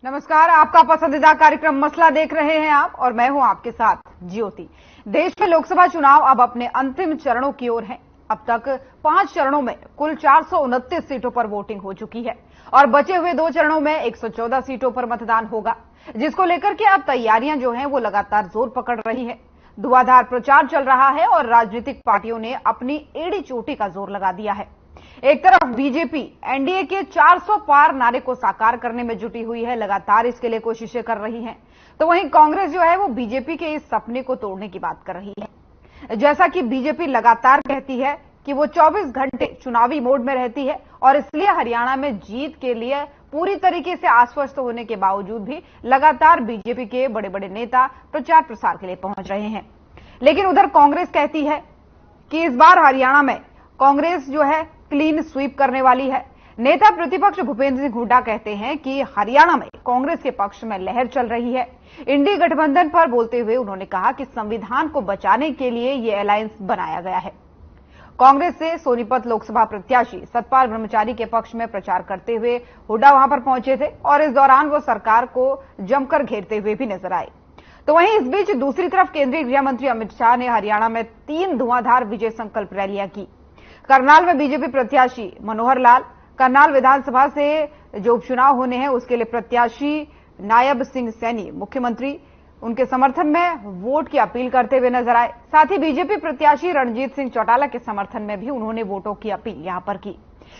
नमस्कार, आपका पसंदीदा कार्यक्रम मसला देख रहे हैं आप और मैं हूं आपके साथ ज्योति। देश में लोकसभा चुनाव अब अपने अंतिम चरणों की ओर हैं। अब तक 5 चरणों में कुल 429 सीटों पर वोटिंग हो चुकी है और बचे हुए 2 चरणों में 114 सीटों पर मतदान होगा, जिसको लेकर के अब तैयारियां जो हैं वो लगातार जोर पकड़ रही है। धुआंधार प्रचार चल रहा है और राजनीतिक पार्टियों ने अपनी एड़ी चोटी का जोर लगा दिया है। एक तरफ बीजेपी एनडीए के 400 पार नारे को साकार करने में जुटी हुई है, लगातार इसके लिए कोशिशें कर रही है, तो वहीं कांग्रेस जो है वो बीजेपी के इस सपने को तोड़ने की बात कर रही है। जैसा कि बीजेपी लगातार कहती है कि वो 24 घंटे चुनावी मोड में रहती है और इसलिए हरियाणा में जीत के लिए पूरी तरीके से आश्वस्त होने के बावजूद भी लगातार बीजेपी के बड़े बड़े नेता प्रचार प्रसार के लिए पहुंच रहे हैं। लेकिन उधर कांग्रेस कहती है कि इस बार हरियाणा में कांग्रेस जो है क्लीन स्वीप करने वाली है। नेता प्रतिपक्ष भूपेंद्र सिंह हुड्डा कहते हैं कि हरियाणा में कांग्रेस के पक्ष में लहर चल रही है। इंडी गठबंधन पर बोलते हुए उन्होंने कहा कि संविधान को बचाने के लिए यह अलायंस बनाया गया है। कांग्रेस से सोनीपत लोकसभा प्रत्याशी सतपाल ब्रह्मचारी के पक्ष में प्रचार करते हुए हुड्डा वहां पर पहुंचे थे और इस दौरान वो सरकार को जमकर घेरते हुए भी नजर आए। तो वहीं इस बीच दूसरी तरफ केंद्रीय गृह मंत्री अमित शाह ने हरियाणा में 3 धुआंधार विजय संकल्प रैलियां की। करनाल में बीजेपी प्रत्याशी मनोहर लाल, करनाल विधानसभा से जो उपचुनाव होने हैं उसके लिए प्रत्याशी नायब सिंह सैनी मुख्यमंत्री उनके समर्थन में वोट की अपील करते हुए नजर आए। साथ ही बीजेपी प्रत्याशी रणजीत सिंह चौटाला के समर्थन में भी उन्होंने वोटों की अपील यहां पर की।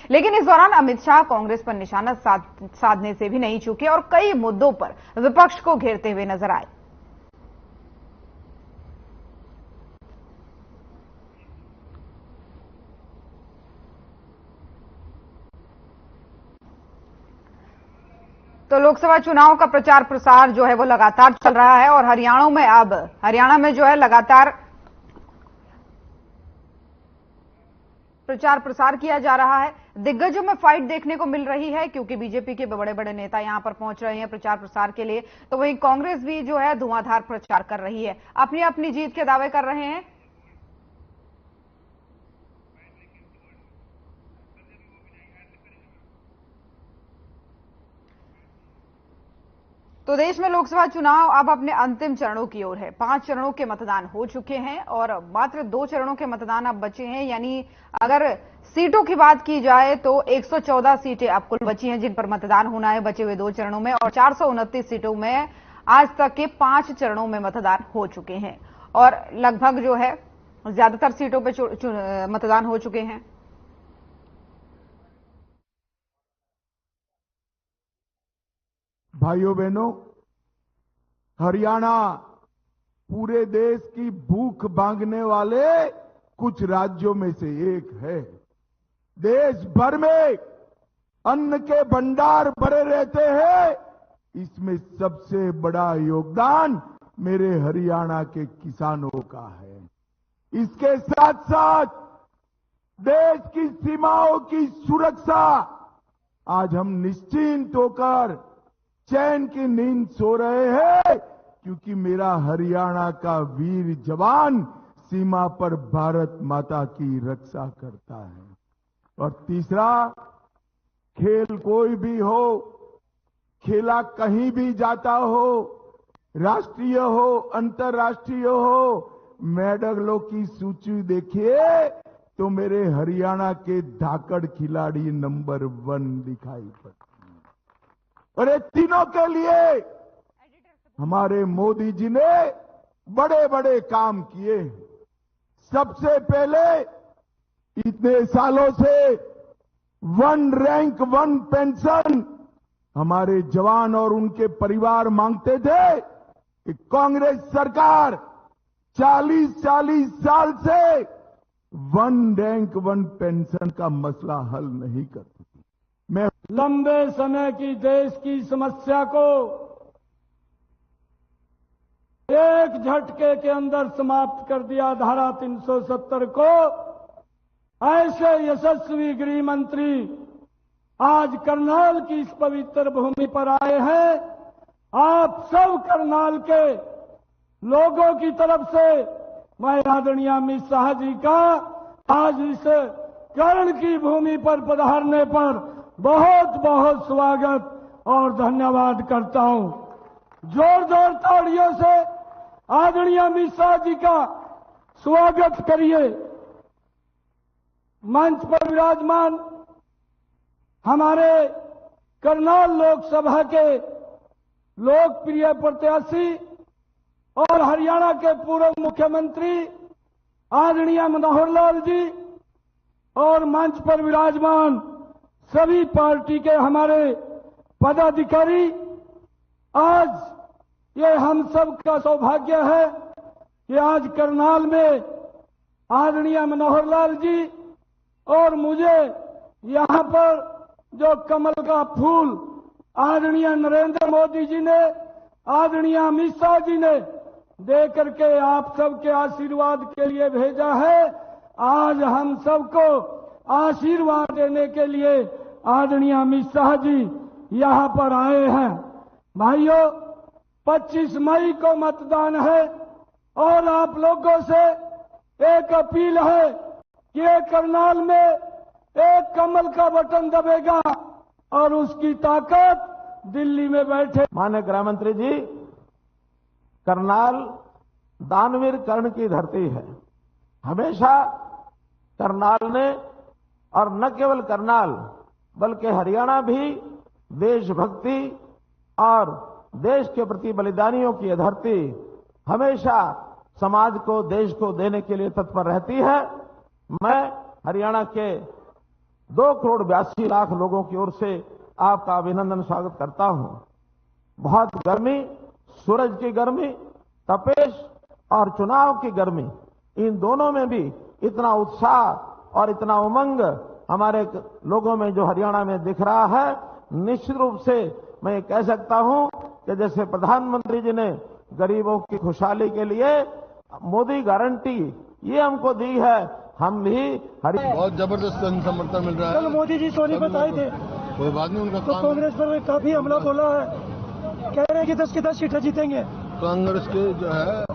लेकिन इस दौरान अमित शाह कांग्रेस पर निशाना साधने से भी नहीं चूके और कई मुद्दों पर विपक्ष को घेरते हुए नजर आए। तो लोकसभा चुनाव का प्रचार प्रसार जो है वो लगातार चल रहा है और हरियाणा में जो है लगातार प्रचार प्रसार किया जा रहा है। दिग्गजों में फाइट देखने को मिल रही है क्योंकि बीजेपी के बड़े बड़े नेता यहां पर पहुंच रहे हैं प्रचार प्रसार के लिए, तो वहीं कांग्रेस भी जो है धुआंधार प्रचार कर रही है, अपनी अपनी जीत के दावे कर रहे हैं। तो देश में लोकसभा चुनाव अब अपने अंतिम चरणों की ओर है। 5 चरणों के मतदान हो चुके हैं और मात्र 2 चरणों के मतदान अब बचे हैं। यानी अगर सीटों की बात की जाए तो 114 सीटें अब कुल बची हैं जिन पर मतदान होना है बचे हुए 2 चरणों में, और 429 सीटों में आज तक के 5 चरणों में मतदान हो चुके हैं और लगभग जो है ज्यादातर सीटों पर मतदान हो चुके हैं। भाइयों बहनों, हरियाणा पूरे देश की भूख भांगने वाले कुछ राज्यों में से एक है। देश भर में अन्न के भंडार भरे रहते हैं, इसमें सबसे बड़ा योगदान मेरे हरियाणा के किसानों का है। इसके साथ साथ देश की सीमाओं की सुरक्षा, आज हम निश्चिंत होकर चैन की नींद सो रहे हैं क्योंकि मेरा हरियाणा का वीर जवान सीमा पर भारत माता की रक्षा करता है। और तीसरा, खेल कोई भी हो, खेला कहीं भी जाता हो, राष्ट्रीय हो अंतर्राष्ट्रीय हो, मेडलों की सूची देखिए तो मेरे हरियाणा के धाकड़ खिलाड़ी नंबर 1 दिखाई पड़ते। और ये तीनों के लिए हमारे मोदी जी ने बड़े बड़े काम किए। सबसे पहले इतने सालों से 1 रैंक 1 पेंशन हमारे जवान और उनके परिवार मांगते थे कि कांग्रेस सरकार 40 साल से 1 रैंक 1 पेंशन का मसला हल नहीं करती। मैं लंबे समय की देश की समस्या को एक झटके के अंदर समाप्त कर दिया। धारा 370 को ऐसे यशस्वी गृह मंत्री आज करनाल की इस पवित्र भूमि पर आए हैं। आप सब करनाल के लोगों की तरफ से मैं आदरणीय अमित शाह जी का आज इस कर्ण की भूमि पर पधारने पर बहुत बहुत स्वागत और धन्यवाद करता हूं। जोरदार तालियों से आदरणीय अमित शाह जी का स्वागत करिए। मंच पर विराजमान हमारे करनाल लोकसभा के लोकप्रिय प्रत्याशी और हरियाणा के पूर्व मुख्यमंत्री आदरणीय मनोहर लाल जी और मंच पर विराजमान सभी पार्टी के हमारे पदाधिकारी, आज ये हम सब का सौभाग्य है कि आज करनाल में आदरणीय मनोहर लाल जी और मुझे यहां पर जो कमल का फूल आदरणीय नरेंद्र मोदी जी ने, आदरणीय अमित शाह जी ने दे करके आप सबके आशीर्वाद के लिए भेजा है। आज हम सबको आशीर्वाद देने के लिए आदरणीय अमित शाह जी यहां पर आए हैं। भाइयों, 25 मई को मतदान है और आप लोगों से एक अपील है कि एक करनाल में एक कमल का बटन दबेगा और उसकी ताकत दिल्ली में बैठे। माननीय गृह मंत्री जी, करनाल दानवीर कर्ण की धरती है। हमेशा करनाल ने, और न केवल करनाल बल्कि हरियाणा भी देशभक्ति और देश के प्रति बलिदानियों की धरती हमेशा समाज को, देश को देने के लिए तत्पर रहती है। मैं हरियाणा के 2,82,00,000 लोगों की ओर से आपका अभिनंदन स्वागत करता हूं। बहुत गर्मी, सूरज की गर्मी, तपेश और चुनाव की गर्मी, इन दोनों में भी इतना उत्साह और इतना उमंग हमारे लोगों में जो हरियाणा में दिख रहा है, निश्चित रूप से मैं ये कह सकता हूं कि जैसे प्रधानमंत्री जी ने गरीबों की खुशहाली के लिए मोदी गारंटी ये हमको दी है, हम भी बहुत जबरदस्त समर्थन मिल रहा है। कल मोदी जी सोनीपत आए थे, कोई बात नहीं, उनका तो कांग्रेस पर काफी हमला बोला है, कह रहे हैं कि 10 की 10 सीटें जीतेंगे। कांग्रेस के जो है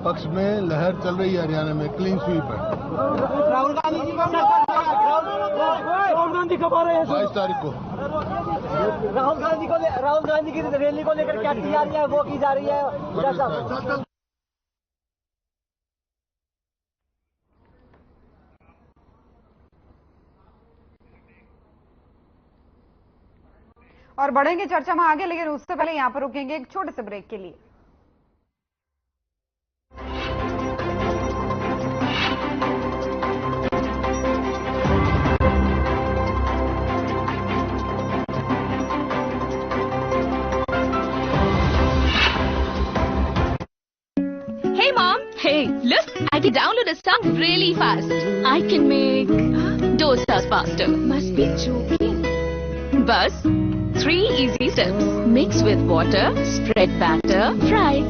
पक्ष में लहर चल रही है, हरियाणा में क्लीन स्वीप है। राहुल गांधी कब आ रहे हैं? 22 तारीख को। राहुल गांधी की रैली को लेकर क्या तैयारियां वो की जा रही है? और बढ़ेंगे चर्चा में आगे, लेकिन उससे पहले यहां पर रुकेंगे एक छोटे से ब्रेक के लिए। Hey mom, hey, look, I can download a song really fast. I can make dosas faster. Must be joking. Bus, 3 easy steps. Mix with water, spread batter, fry.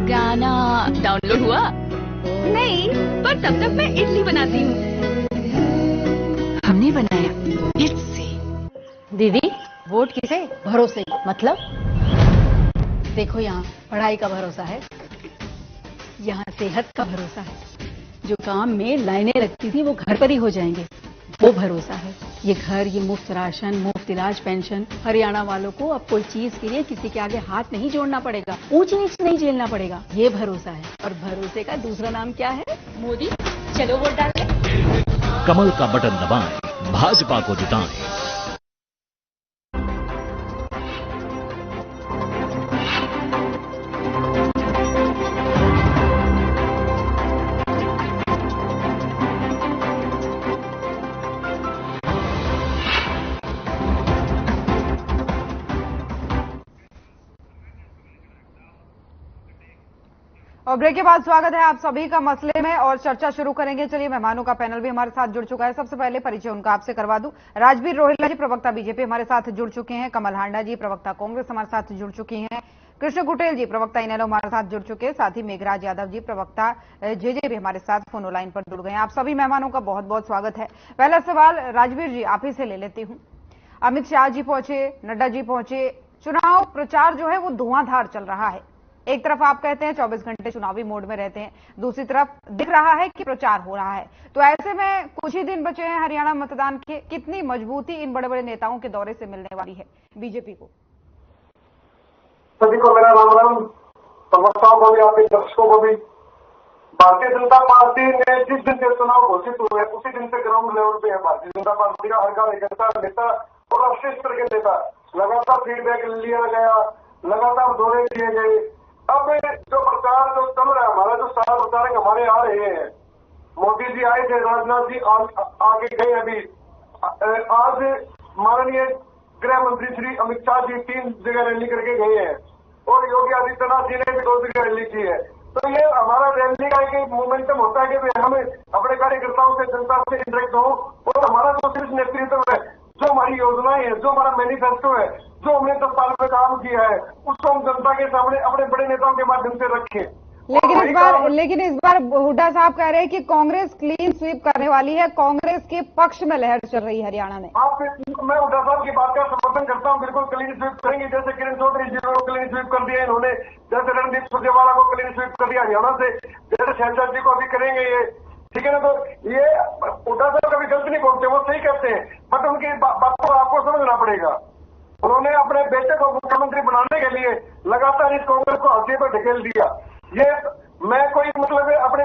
गाना डाउनलोड हुआ? नहीं, पर तब तक मैं इडली बनाती हूँ। हमने बनाया हिट से। दीदी, वोट किसे? भरोसे। मतलब देखो, यहाँ पढ़ाई का भरोसा है, यहाँ सेहत का भरोसा है, जो काम में लाइनें लगती थी वो घर पर ही हो जाएंगे, वो भरोसा है। ये घर, ये मुफ्त राशन, मुफ्त इलाज, पेंशन, हरियाणा वालों को अब कोई चीज के लिए किसी के आगे हाथ नहीं जोड़ना पड़ेगा, ऊंच नीच नहीं झेलना पड़ेगा, ये भरोसा है। और भरोसे का दूसरा नाम क्या है? मोदी। चलो वोट डालें। कमल का बटन दबाएं, भाजपा को जिताएं। और ब्रेक के बाद स्वागत है आप सभी का मसले में और चर्चा शुरू करेंगे। चलिए, मेहमानों का पैनल भी हमारे साथ जुड़ चुका है। सबसे पहले परिचय उनका आपसे करवा दूं। राजबीर रोहिल्ला जी, प्रवक्ता बीजेपी, हमारे साथ जुड़ चुके हैं। कमल हांडा जी, प्रवक्ता कांग्रेस, हमारे साथ जुड़ चुकी हैं। कृष्ण गुटेल जी, प्रवक्ता इनेलो, हमारे साथ जुड़ चुके हैं। साथ ही मेघराज यादव जी, प्रवक्ता जेजे भी हमारे साथ फोन लाइन पर जुड़ गए हैं। आप सभी मेहमानों का बहुत बहुत स्वागत है। पहला सवाल राजबीर जी आप ही से ले लेती हूं। अमित शाह जी पहुंचे, नड्डा जी पहुंचे, चुनाव प्रचार जो है वो धुआंधार चल रहा है। एक तरफ आप कहते हैं 24 घंटे चुनावी मोड में रहते हैं, दूसरी तरफ दिख रहा है कि प्रचार हो रहा है। तो ऐसे में कुछ ही दिन बचे हैं हरियाणा मतदान के, कितनी मजबूती इन बड़े बड़े नेताओं के दौरे से मिलने वाली है बीजेपी को? सभी को मेरा राम राम, समर्थकों को भी, आपके दर्शकों को भी। भारतीय जनता पार्टी ने जिस दिन से चुनाव घोषित हुए उसी दिन से ग्राउंड लेवल पे है भारतीय जनता पार्टी का हर कार्यकर्ता, नेता और राष्ट्रीय स्तर के नेता लगातार फीडबैक लिया गया, लगातार दौरे किए गए। अब जो प्रचार जो चल रहा है, हमारा जो स्टार प्रचारक हमारे आ रहे हैं, मोदी जी आए थे, राजनाथ जी आगे गए। अभी आज माननीय गृह मंत्री श्री अमित शाह जी 3 जगह रैली करके गए हैं और योगी आदित्यनाथ जी ने भी 2 जगह रैली की है। तो ये हमारा रैली का एक मोमेंटम होता है कि हम अपने कार्यकर्ताओं से, जनता से इंटरेक्ट हो और हमारा जो शीर्ष नेतृत्व है, जो हमारी योजनाएं है, जो हमारा मैनिफेस्टो है, जो हमने 10 साल में काम किया है, उसको हम जनता के सामने अपने बड़े नेताओं के माध्यम से रखें। लेकिन इस बार हुड्डा साहब कह रहे हैं कि कांग्रेस क्लीन स्वीप करने वाली है, कांग्रेस के पक्ष में लहर चल रही है हरियाणा में। मैं हुड्डा साहब की बात का समर्थन करता हूं, बिल्कुल क्लीन स्वीप करेंगे। जैसे किरण चौधरी जी को क्लीन स्वीप कर दिया इन्होंने, जैसे रणदीप सुरजेवाला को क्लीन स्वीप कर दिया हरियाणा से, जैसे शहजाद जी को अभी करेंगे ये, ठीक है ना। तो ये हुड्डा साहब कभी गलत नहीं बोलते, वो सही कहते हैं, बट उनकी बातों को आपको समझना पड़ेगा। उन्होंने अपने बेटे को मुख्यमंत्री बनाने के लिए लगातार इस कांग्रेस को हंसी पर ढकेल दिया। ये मैं कोई मतलब अपनी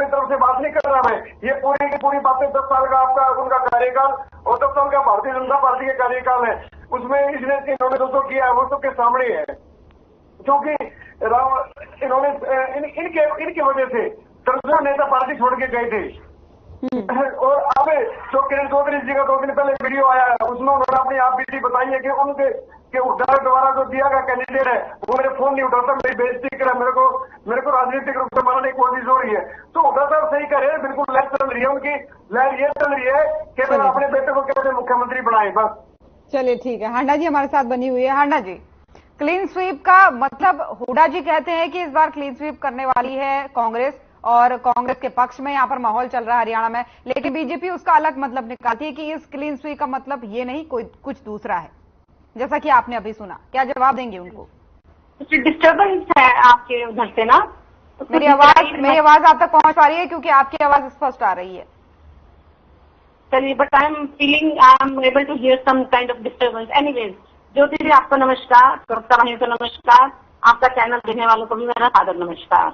तरफ से बात नहीं कर रहा, मैं ये पूरी की पूरी बातें 10 साल का आपका उनका कार्यकाल और 10 साल का भारतीय जनता पार्टी के कार्यकाल है, उसमें इन्होंने जो किया है वो सबके सामने है। क्योंकि इन्होंने इनकी वजह से दर्जनों नेता पार्टी छोड़ के गए थे। और अब जो किरण चौधरी जी का 2 दिन पहले वीडियो आया है, उसमें उन्होंने अपनी आप बीती बताई है कि उनके उद्धव द्वारा जो दिया गया कैंडिडेट है वो मेरे फोन नहीं उठाता, मेरी बेइज्जती कर, मेरे को राजनीतिक रूप से मारने की कोशिश हो रही है। तो उद्धव साहब सही कह रहे हैं, बिल्कुल लहर चल रही है, उनकी लहर ये चल रही है कि मैं अपने बेटे को कैसे मुख्यमंत्री बनाए। बस चलिए ठीक है, हांडा जी हमारे साथ बनी हुई है। हांडा जी, क्लीन स्वीप का मतलब हुड्डा जी कहते हैं कि इस बार क्लीन स्वीप करने वाली है कांग्रेस और कांग्रेस के पक्ष में यहाँ पर माहौल चल रहा है हरियाणा में, लेकिन बीजेपी उसका अलग मतलब निकालती है कि इस क्लीन स्वीप का मतलब ये नहीं, कोई कुछ दूसरा है, जैसा कि आपने अभी सुना। क्या जवाब देंगे उनको? कुछ डिस्टर्बेंस है आपके उधर से ना? मेरी आवाज आप तक पहुंच पा रही है? क्योंकि आपकी आवाज स्पष्ट आ रही है। चलिए, but I am feeling I am able to hear some kind of disturbance. Anyways, Jyoti ji आपको नमस्कार, प्रवक्ता भाइयों को नमस्कार, आपका चैनल देखने वालों को भी मेरा सादर नमस्कार।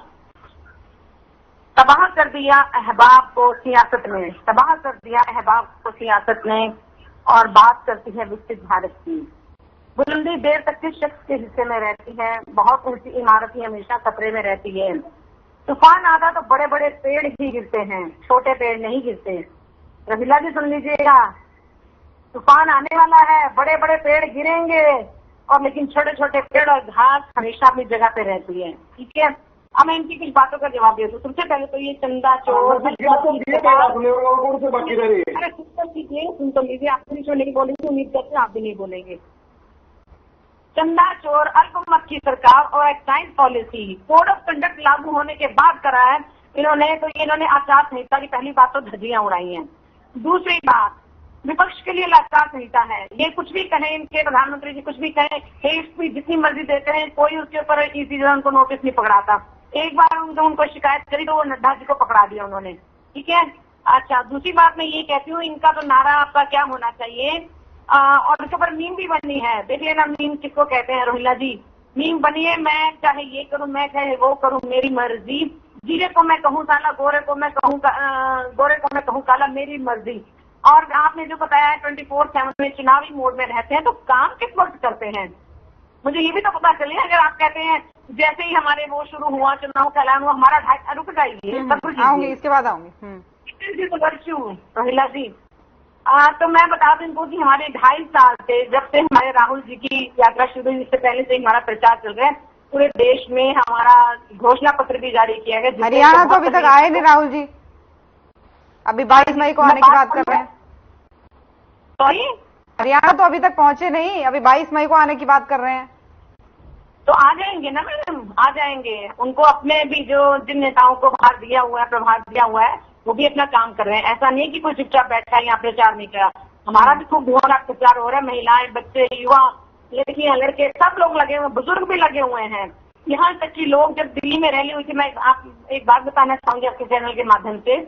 तबाह कर दिया अहबाब को सियासत ने, तबाह कर दिया अहबाब को सियासत ने, और बात करती है विकसित भारत की। बुलंदी देर तक किस शख्स के हिस्से में रहती है, बहुत ऊंची इमारतें हमेशा खतरे में रहती है। तूफान आता तो बड़े बड़े पेड़ ही गिरते हैं, छोटे पेड़ नहीं गिरते। रहीला जी सुन लीजिएगा, तूफान आने वाला है, बड़े बड़े पेड़ गिरेंगे और लेकिन छोटे छोटे पेड़ और घास हमेशा अपनी जगह पे रहती है। ठीक है, अब मैं इनकी कुछ बातों का जवाब दे दूं। सबसे पहले तो ये चंदा चोर, बाकी रह रही है। अरे सुन तो लीजिए, आप भी नहीं बोलेंगे, उम्मीद करते हैं आप भी नहीं बोलेंगे। चंदा चोर, अल्पमत की सरकार और excise policy code of conduct लागू होने के बाद करा है इन्होंने आचार संहिता की पहली बात तो धज्जियां उड़ाई हैं। दूसरी बात, विपक्ष के लिए आचार संहिता है, ये कुछ भी कहें, इनके प्रधानमंत्री जी कुछ भी कहें, स्पीच जितनी मर्जी देते हैं, कोई उसके ऊपर इसी तरह उनको नोटिस नहीं पकड़ाता। एक बार उनको शिकायत करी तो वो नड्डा जी को पकड़ा दिया उन्होंने। ठीक है, अच्छा, दूसरी बात मैं ये कहती हूँ, इनका तो नारा आपका क्या होना चाहिए, और इसके ऊपर मीम भी बनी है, देख लेना मीम किसको कहते हैं। रोहिला जी, मीम बनी है, मैं चाहे ये करूं, मैं चाहे वो करूं, मेरी मर्जी, जीरे को मैं कहूँ साला, गोरे को मैं कहूँ काला, मेरी मर्जी। और आपने जो बताया है 24/7 में चुनावी मोड में रहते हैं, तो काम किस वक्त करते हैं, मुझे ये भी तो पता चले। अगर आप कहते हैं जैसे ही हमारे वो शुरू हुआ, चुनाव का ऐलान हुआ, हमारा रुक जाइए, आऊंगी, इसके बाद आऊंगी। रोहिला जी, तो मैं बता दूं इनको कि हमारे 2.5 साल से, जब से हमारे राहुल जी की यात्रा शुरू हुई, इससे पहले से हमारा प्रचार चल रहा है, पूरे देश में हमारा घोषणा पत्र भी जारी किया गया। हरियाणा तो अभी तक आए नहीं राहुल जी, अभी 22 मई को आने की बात कर रहे हैं। सॉरी, हरियाणा तो अभी तक पहुंचे नहीं, अभी 22 मई को आने की बात कर रहे हैं। तो आ जाएंगे ना मैडम, आ जाएंगे। उनको अपने भी जिन नेताओं को भार दिया हुआ है, प्रभार दिया हुआ है, वो भी अपना काम कर रहे हैं। ऐसा नहीं कि कोई चुपचाप बैठा है, यहाँ प्रचार नहीं करा, हमारा भी खूब धुआंधार प्रचार हो रहा है। महिलाएं, बच्चे, युवा, लड़कियां, लड़के सब लोग लगे हुए, बुजुर्ग भी लगे हुए हैं। यहाँ तक कि लोग जब दिल्ली में रैली हुई थी, मैं आप एक बात बताना चाहूंगी आपके चैनल के माध्यम से,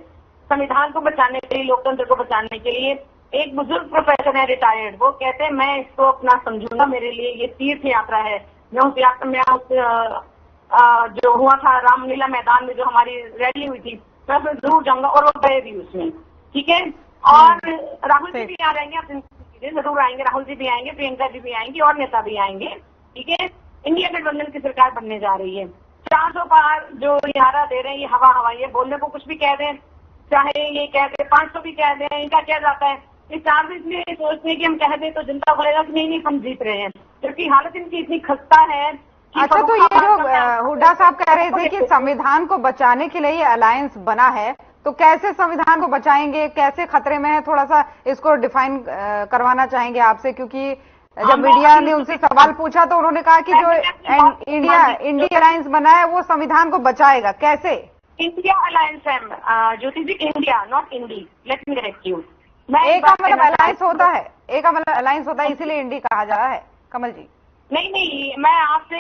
संविधान को बचाने के लिए, लोकतंत्र को बचाने के लिए एक बुजुर्ग प्रोफेसर है रिटायर्ड, वो कहते हैं मैं इसको अपना समझूंगा, मेरे लिए ये तीर्थ यात्रा है। मैं उस यात्रा में जो हुआ था रामलीला मैदान में जो हमारी रैली हुई थी, मैं उसमें जरूर जाऊंगा, और वो गए भी उसमें। ठीक है, और राहुल जी भी आ जाएंगे, आप जरूर आएंगे, राहुल जी भी आएंगे, प्रियंका जी भी आएंगी, और नेता भी आएंगे। ठीक है, इंडिया गठबंधन की सरकार बनने जा रही है। 400 पार जो नारा दे रहे हैं, ये हवा ये बोलने को कुछ भी कह दें, चाहे ये कह दें 500 भी कह दें, इनका क्या जाता है। इस 4 इसलिए सोचते हैं कि हम कह दें तो जनता बोलेगा कि नहीं हम जीत रहे हैं, क्योंकि हालत इनकी इतनी खस्ता है। अच्छा, तो ये जो हुड्डा साहब कह रहे थे कि संविधान को बचाने के लिए ये अलायंस बना है, तो कैसे संविधान को बचाएंगे, कैसे खतरे में है, थोड़ा सा इसको डिफाइन करवाना चाहेंगे आपसे, क्योंकि जब मीडिया ने उनसे सवाल पूछा तो उन्होंने कहा कि जो इंडिया अलायंस बना है वो संविधान को बचाएगा, कैसे? इंडिया अलायंस है Jyoti ji, India not Indi, let me correct you. एक का मतलब अलायंस होता है, एक का मतलब अलायंस होता है, इसीलिए इंडी कहा जा रहा है। कमल जी नहीं, मैं आपसे,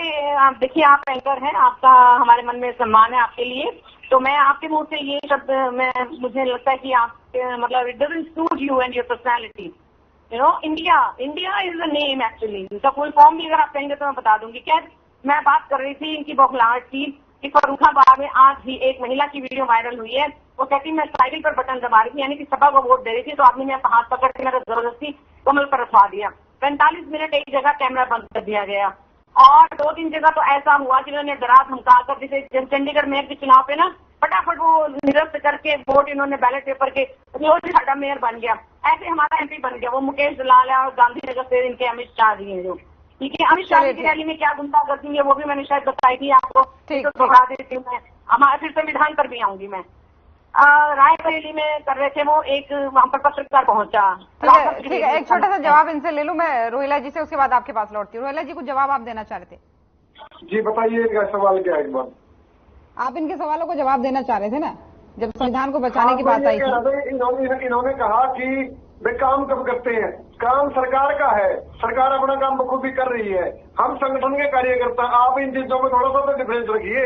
देखिए आप एंकर हैं, आपका हमारे मन में सम्मान है आपके लिए, तो मैं आपके मुंह से ये शब्द मुझे लगता है कि आप मतलब it doesn't suit you and your personality, you know. India is the name actually, इसका फुल फॉर्म भी अगर आप कहेंगे तो मैं बता दूंगी। क्या मैं बात कर रही थी इनकी बौखलाहट की कि फर्रुखाबाद में आज भी एक महिला की वीडियो वायरल हुई है, वो कहती मैं साइकिल पर बटन दबा रही थी, यानी कि सभा को वोट दे रही थी, तो आदमी ने हाथ पकड़ के मेरा जबरदस्ती कमल पर रखवा दिया। 45 मिनट एक जगह कैमरा बंद कर दिया गया, और 2-3 जगह तो ऐसा हुआ कि इन्होंने डरा धमका कर, जैसे चंडीगढ़ मेयर के चुनाव पे ना फटाफट वो निरस्त करके वोट इन्होंने बैलेट पेपर के साडा मेयर बन गया, ऐसे हमारा एमपी बन गया वो मुकेश दलाल है, और गांधीनगर से इनके अमित शाह जी हैं जो। ठीक है, अमित शाह की रैली में क्या गुंडागर्दी है वो भी मैंने शायद बताई थी आपको, तो दोहरा देती हूँ मैं। हमारे फिर संविधान पर भी आऊंगी मैं। रायबरेली में कर रहे थे वो, एक वहां पर पत्रकार पहुंचा। ठीक है, एक छोटा सा जवाब इनसे ले लूं मैं रोहिला जी से, उसके बाद आपके पास लौटती हूँ। रोहिला जी, कुछ जवाब आप देना चाह रहे थे? जी बताइए, इनका सवाल क्या है एक बार? आप इनके सवालों को जवाब देना चाह रहे थे ना, जब संविधान को बचाने की बात आई थी। इन्होंने कहा कि वे काम कब करते हैं, काम सरकार का है, सरकार अपना काम बखूबी कर रही है, हम संगठन के कार्यकर्ता, आप इन चीजों में थोड़ा सा तो डिफरेंस रखिए।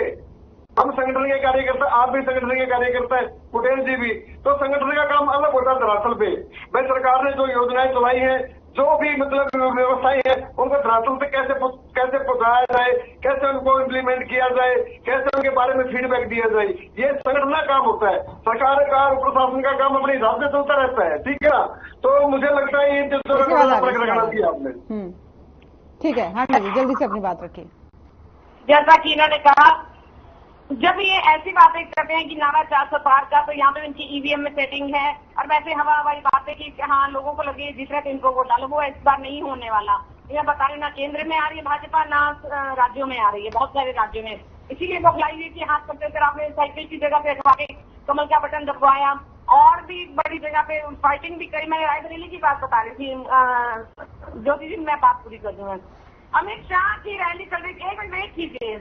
हम संगठन के कार्यकर्ता, आप भी संगठन के कार्यकर्ता है, पटेल जी भी, तो संगठन का काम अलग होता है धरातल पे। भाई सरकार ने जो योजनाएं चलाई हैं, जो भी मतलब व्यवस्थाएं हैं, उनको धरातल पे कैसे पहुंचाया जाए, कैसे उनको इम्प्लीमेंट किया जाए, कैसे उनके बारे में फीडबैक दिया जाए, ये संगठन का काम होता है। सरकार का और प्रशासन का काम अपने हिसाब से चलता रहता है, ठीक है ना। तो मुझे लगता है ये रखना चाहिए आपने। ठीक है, हाँ जी, जल्दी से अपनी बात रखिए। जैसा कि इन्होंने कहा, जब ये ऐसी बातें करते हैं कि नारा 400 पार का, तो यहाँ पे इनकी ईवीएम में सेटिंग है, और वैसे हवा हवाई बातें कि हाँ लोगों को लगे जिस तरह तो इनको वोट डालो, वो इस बार नहीं होने वाला। ये बता रहे ना केंद्र में आ रही है भाजपा, ना राज्यों में आ रही है, बहुत सारे राज्यों में। इसीलिए बौखलाई हुई कि हाथ पकड़ कर आपने साइकिल की जगह पे रखवा के कमल का बटन दबवाया, और भी बड़ी जगह पे फाइटिंग भी करी। मैं रायबरेली की बात बता रही थी ज्योति जी, मैं बात पूरी कर दूंगा। अमित शाह की रैली चल रही थी, एक मिनट वेट कीजिए,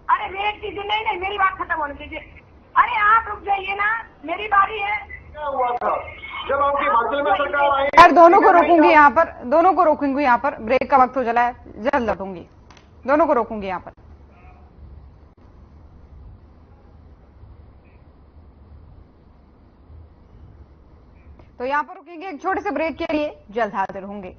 अरे वेट कीजिए, नहीं मेरी बात खत्म होने दीजिए, अरे आप रुक जाइए ना, मेरी बारी है। क्या हुआ था जब आपकी हिमाचल में सरकार आई? यार दोनों को रोकूंगी यहाँ पर, दोनों को रोकूंगी यहाँ पर, ब्रेक का वक्त हो चला है, जल्द लौटूंगी, दोनों को रोकूंगी यहाँ पर। तो यहाँ पर रुकेंगे एक छोटे से ब्रेक के लिए, जल्द हाजिर होंगे।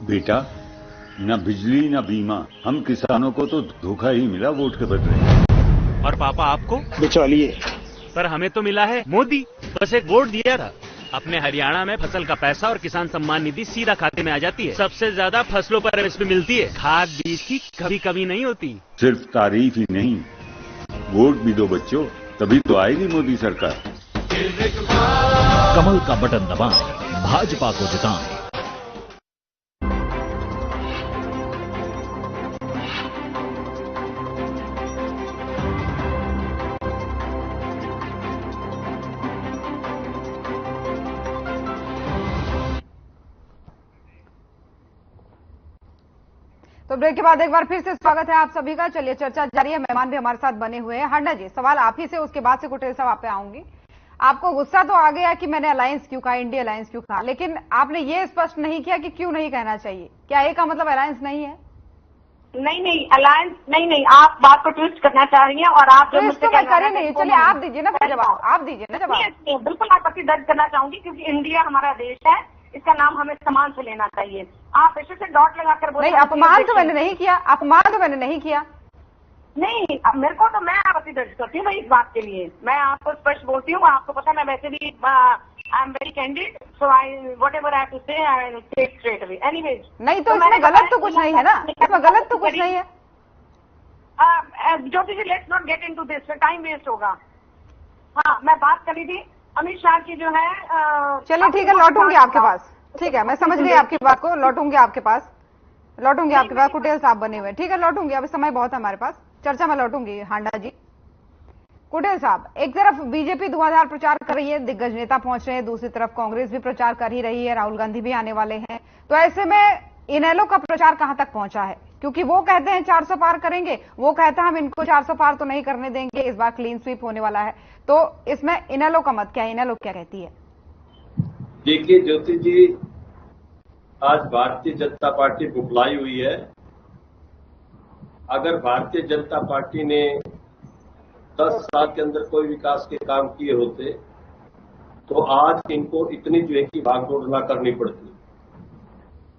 बेटा, न बिजली न बीमा, हम किसानों को तो धोखा ही मिला वोट के बदले। और पापा आपको? बिचौलिए। पर हमें तो मिला है मोदी, बस एक वोट दिया था। अपने हरियाणा में फसल का पैसा और किसान सम्मान निधि सीधा खाते में आ जाती है। सबसे ज्यादा फसलों पर एमएसपी मिलती है, खाद बीज की कभी कमी नहीं होती। सिर्फ तारीफ ही नहीं, वोट भी दो बच्चों, तभी तो आएगी मोदी सरकार। कमल का बटन दबाएं, भाजपा को जिताएं। तो ब्रेक के बाद एक बार फिर से स्वागत है आप सभी का। चलिए चर्चा जारी है, मेहमान भी हमारे साथ बने हुए हैं। हांडा जी, सवाल आप ही से, उसके बाद से कुटेल साहब आप पे आऊंगी। आपको गुस्सा तो आ गया कि मैंने अलायंस क्यों कहा, इंडिया अलायंस क्यों कहा, लेकिन आपने ये स्पष्ट नहीं किया कि क्यों नहीं कहना चाहिए। क्या ए का मतलब अलायंस नहीं है? नहीं अलायंस नहीं, आप बात को ट्विस्ट करना चाह रही हैं और आप तो इसको मैं करे नहीं। चलिए आप दीजिए ना जवाब, आप दीजिए ना जवाब। बिल्कुल आपत्ति दर्ज करना चाहूंगी, क्योंकि इंडिया हमारा देश है, इसका नाम हमें सम्मान से लेना चाहिए। आप ऐसे से डॉट लगाकर बोल नहीं, अपमान तो मैंने नहीं किया, अपमान तो मैंने नहीं किया। नहीं, अब मेरे को तो मैं आपत्ति दर्ज करती हूँ भाई इस बात के लिए। मैं आपको स्पष्ट बोलती हूँ, आपको पता है मैं वैसे भी I am very candid, so I whatever I have to say I will say straight away. Anyways, नहीं तो इसमें गलत तो कुछ नहीं है ना, इसमें गलत तो कुछ नहीं है। Jyoti ji, let's not get into this, time waste होगा। हाँ, मैं बात करी थी अमित शाह की जो है। चलिए ठीक है, लौटूंगी आपके पास। ठीक है, मैं समझ गई आपकी बात को, लौटूंगी आपके पास, लौटूंगी आपके पास। कुटेल साहब बने हुए, ठीक है लौटूंगी, अभी समय बहुत है हमारे पास, चर्चा में लौटूंगी। हांडा जी, कुटेल साहब, एक तरफ बीजेपी धुआंधार प्रचार कर रही है, दिग्गज नेता पहुंच रहे हैं, दूसरी तरफ कांग्रेस भी प्रचार कर ही रही है, राहुल गांधी भी आने वाले हैं। तो ऐसे में इनेलो का प्रचार कहां तक पहुंचा है? क्योंकि वो कहते हैं 400 पार करेंगे, वो कहता है हम इनको 400 पार तो नहीं करने देंगे, इस बार क्लीन स्वीप होने वाला है। तो इसमें इनेलो का मत क्या है, इनेलो क्या कहती है? देखिए ज्योति जी, आज भारतीय जनता पार्टी बुखलाई हुई है। अगर भारतीय जनता पार्टी ने 10 साल के अंदर कोई विकास के काम किए होते तो आज इनको इतनी जो है कि भागदौड़ ना करनी पड़ती।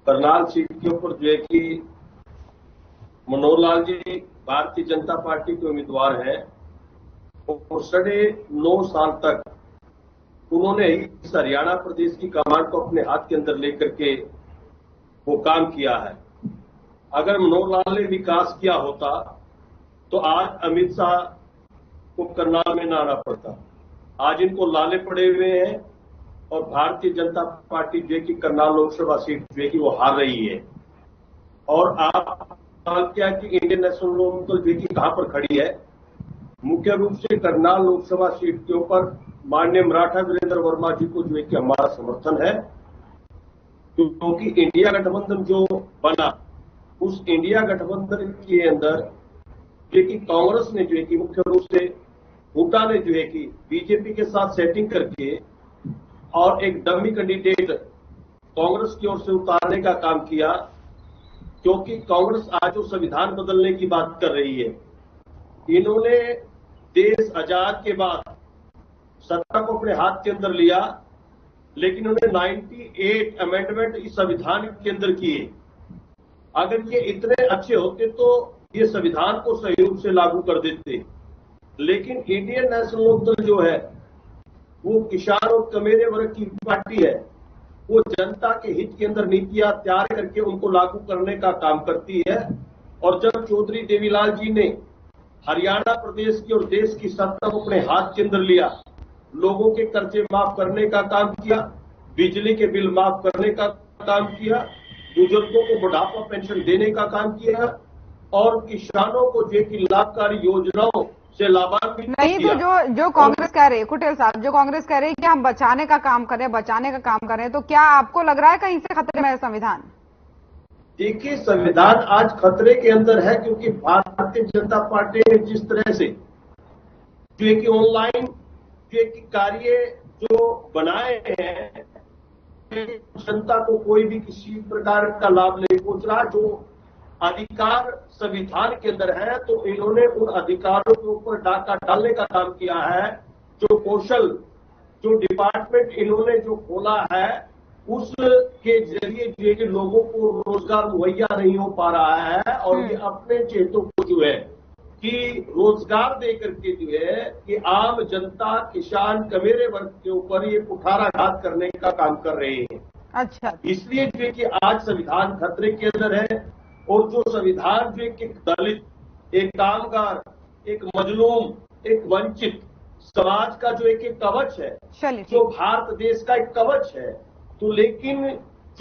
करनाल सीट के ऊपर जो है कि मनोहर लाल जी भारतीय जनता पार्टी के उम्मीदवार हैं और 9.5 साल तक उन्होंने इस हरियाणा प्रदेश की कमान को अपने हाथ के अंदर लेकर के वो काम किया है। अगर मनोहर लाल ने विकास किया होता तो आज अमित शाह को करनाल में ना आना पड़ता। आज इनको लाले पड़े हुए हैं और भारतीय जनता पार्टी जो है कि करनाल लोकसभा सीट जो है कि वो हार रही है। और आप सवाल किया कि इंडियन नेशनल लोकदल जो है कि कहां पर खड़ी है। मुख्य रूप से करनाल लोकसभा सीट के ऊपर माननीय मराठा वीरेंद्र वर्मा जी को जो है कि हमारा समर्थन है, क्योंकि इंडिया गठबंधन जो बना उस इंडिया गठबंधन के अंदर जो कि कांग्रेस ने जो है कि मुख्य रूप से हुड्डा ने जो है कि बीजेपी के साथ सेटिंग करके और एक डमी कैंडिडेट कांग्रेस की ओर से उतारने का काम किया, क्योंकि कांग्रेस आज जो संविधान बदलने की बात कर रही है। इन्होंने देश आजाद के बाद सत्ता को अपने हाथ के अंदर लिया, लेकिन उन्होंने 98 अमेंडमेंट इस संविधान के अंदर किए। अगर ये इतने अच्छे होते तो ये संविधान को सही रूप से लागू कर देते। लेकिन इंडियन नेशनल लोकदल जो है वो किसान और कमेरे वर्ग की पार्टी है। वो जनता के हित के अंदर नीतियां तैयार करके उनको लागू करने का काम करती है। और जब चौधरी देवीलाल जी ने हरियाणा प्रदेश की और देश की सत्ता को अपने हाथ के अंदर लिया, लोगों के कर्जे माफ करने का काम किया, बिजली के बिल माफ करने का काम किया, बुजुर्गों को बुढ़ापा पेंशन देने का काम किया और किसानों को जो कि लाभकारी योजनाओं से लाभान्वित नहीं किया। तो जो कांग्रेस कह रही है, कुटेल साहब, जो कांग्रेस कह रही है कि हम बचाने का काम करें, तो क्या आपको लग रहा है कहीं से खतरे में है संविधान? देखिए, संविधान आज खतरे के अंदर है, क्योंकि भारतीय जनता पार्टी ने जिस तरह से जो कि ऑनलाइन जो कि कार्य जो बनाए हैं, जनता को कोई भी किसी प्रकार का लाभ नहीं पहुंच रहा। जो अधिकार संविधान के अंदर है तो इन्होंने उन अधिकारों के ऊपर डाका डालने का काम किया है। जो कौशल जो डिपार्टमेंट इन्होंने जो खोला है उसके जरिए जो कि लोगों को रोजगार मुहैया नहीं हो पा रहा है और ये अपने चेतों को जो है कि रोजगार दे करके जो है कि आम जनता, किसान, कमेरे वर्ग के ऊपर ये कुठाराघात करने का काम कर रहे हैं। अच्छा, इसलिए जो है कि आज संविधान खतरे के अंदर है। और जो संविधान जो एक दलित, एक कामगार, एक मजलूम, एक वंचित समाज का जो एक कवच है, जो भारत देश का एक कवच है, तो लेकिन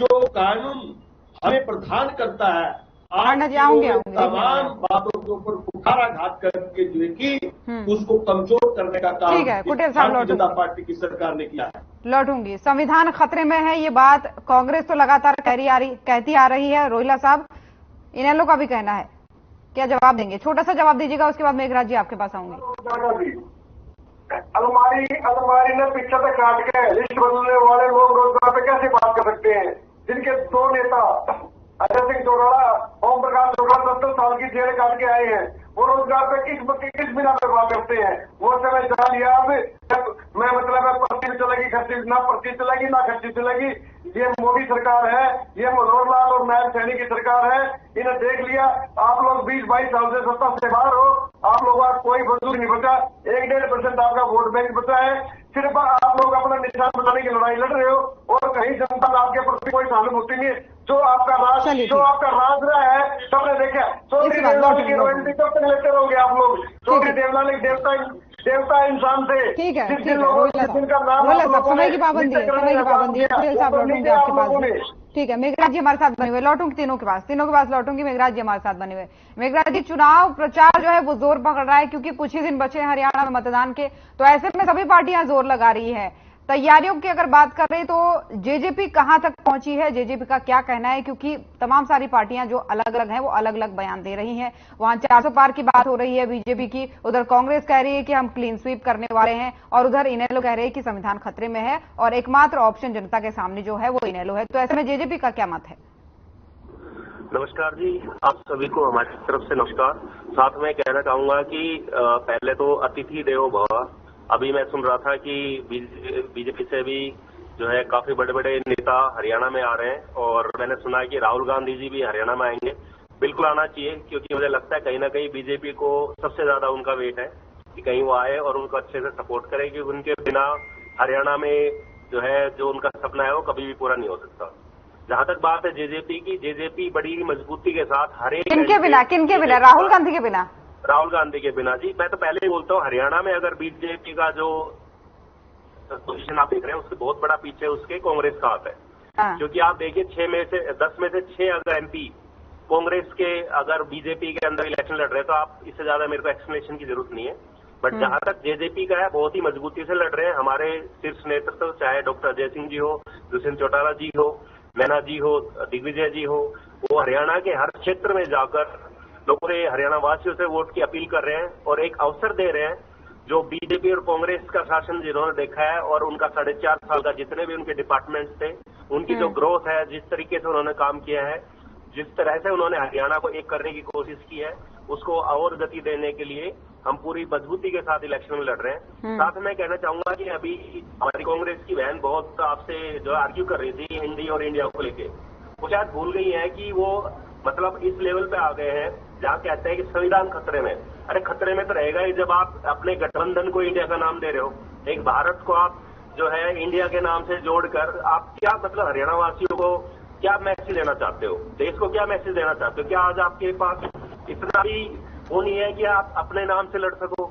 जो कानून हमें प्रदान करता है आज तमाम बातों के ऊपर कुठाराघात करके जो है कि उसको कमजोर करने का काम भारतीय जनता पार्टी की सरकार ने किया है। लौटूंगी, संविधान खतरे में है, ये बात कांग्रेस तो लगातार कहती आ रही है। रोहिला साहब, इनेलो का भी कहना है, क्या जवाब देंगे? छोटा सा जवाब दीजिएगा, उसके बाद मेघराज जी आपके पास आऊंगी। अलमारी ने पीछे तक काट के लिस्ट बदलने वाले लोग रोजगार पे कैसे बात कर सकते हैं? जिनके दो नेता अजय सिंह चौटाला, ओम प्रकाश चौटाला 70 साल की जेल काट के आए हैं, वो रोजगार पे किस बिना पे बात करते हैं? वो समय जान लिया अब मैं मतलब पर्ची चलेगी, खर्ची ना पर्ची चलेगी ना खर्ची चलेगी। ये मोदी सरकार है, ये मनोहर लाल और नायब सैनी की सरकार है, इन्हें देख लिया। आप लोग 20-22 साल से सत्ता से बाहर हो, आप लोगों का कोई वजूद नहीं बचा, 1-1.5% आपका वोट बैंक बचा है। सिर्फ आप लोग अपना निशान बनाने की लड़ाई लड़ रहे हो और कहीं जनता का आपके प्रति कोई सहानुभूति नहीं है। जो आपका राज रहा है सबने देखा। चौधरी देवलाल की रॉयल्टी कब तक लेते रहोगे आप लोग? चौधरी देवलाल एक देवता इंसान थे। ठीक है, जिनका नाम समय की पाबंदी है, समय की पाबंदी है। साहब लौटूंगे आपके पास। ठीक है, मेघराज जी हमारे साथ बने हुए, लौटूंगी तीनों के पास लौटूंगी। मेघराज जी हमारे साथ बने हुए। मेघराज जी, चुनाव प्रचार जो है वो जोर पकड़ रहा है क्योंकि कुछ ही दिन बचे हैं हरियाणा में मतदान के, तो ऐसे में सभी पार्टियां जोर लगा रही है। तैयारियों की अगर बात कर रहे तो जेजेपी कहां तक पहुंची है, जेजेपी का क्या कहना है? क्योंकि तमाम सारी पार्टियां जो अलग अलग हैं वो अलग अलग बयान दे रही हैं। वहां 400 पार की बात हो रही है बीजेपी की, उधर कांग्रेस कह रही है कि हम क्लीन स्वीप करने वाले हैं, और उधर इनेलो कह रहे हैं कि संविधान खतरे में है और एकमात्र ऑप्शन जनता के सामने जो है वो इनेलो है। तो ऐसे में जेजेपी का क्या मत है? नमस्कार जी, आप सभी को हमारी तरफ से नमस्कार। साथ में कहना चाहूंगा कि पहले तो अतिथि देवो भव। अभी मैं सुन रहा था कि बीजेपी से भी जो है काफी बड़े बड़े नेता हरियाणा में आ रहे हैं, और मैंने सुना है कि राहुल गांधी जी भी हरियाणा में आएंगे। बिल्कुल आना चाहिए, क्योंकि मुझे लगता है कहीं ना कहीं बीजेपी को सबसे ज्यादा उनका वेट है कि कहीं वो आए और उनको अच्छे से सपोर्ट करें, क्योंकि उनके बिना हरियाणा में जो है जो उनका सपना है वो कभी भी पूरा नहीं हो सकता। जहां तक बात है जेजेपी की, जेजेपी बड़ी मजबूती के साथ किनके बिना? राहुल गांधी के बिना? राहुल गांधी के बिना जी। मैं तो पहले ही बोलता हूँ, हरियाणा में अगर बीजेपी का जो पोजीशन आप देख रहे हैं उसके बहुत बड़ा पीछे उसके कांग्रेस का हाथ है। क्योंकि आप देखिए 10 में से 6 अगर एमपी कांग्रेस के अगर बीजेपी के अंदर इलेक्शन लड़ रहे हैं, तो आप इससे ज्यादा मेरे को एक्सप्लेनेशन की जरूरत नहीं है। बट जहां तक जेजेपी का है, बहुत ही मजबूती से लड़ रहे हैं हमारे शीर्ष नेतृत्व, चाहे डॉक्टर अजय सिंह जी हो, दुष्यंत चौटाला जी हो, मैना जी हो, दिग्विजय जी हो, वो हरियाणा के हर क्षेत्र में जाकर लोगों ने हरियाणा वासियों से वोट की अपील कर रहे हैं और एक अवसर दे रहे हैं जो बीजेपी और कांग्रेस का शासन जिन्होंने देखा है, और उनका 4.5 साल का जितने भी उनके डिपार्टमेंट्स थे, उनकी जो ग्रोथ है, जिस तरीके से उन्होंने काम किया है, जिस तरह से उन्होंने हरियाणा को एक करने की कोशिश की है, उसको और गति देने के लिए हम पूरी मजबूती के साथ इलेक्शन में लड़ रहे हैं। साथ में कहना चाहूंगा कि अभी हमारी कांग्रेस की बहन बहुत आपसे जो आर्ग्यू कर रही थी हिंदी और इंडिया को लेके, वो शायद भूल गई है कि वो मतलब इस लेवल पे आ गए हैं जहाँ कहते हैं कि संविधान खतरे में। अरे खतरे में तो रहेगा ही जब आप अपने गठबंधन को इंडिया का नाम दे रहे हो। एक भारत को आप जो है इंडिया के नाम से जोड़कर आप क्या मतलब हरियाणा वासियों को क्या मैसेज देना चाहते हो, देश को क्या मैसेज देना चाहते हो? क्या आज आपके पास इतना भी वो नहीं है कि आप अपने नाम से लड़ सको?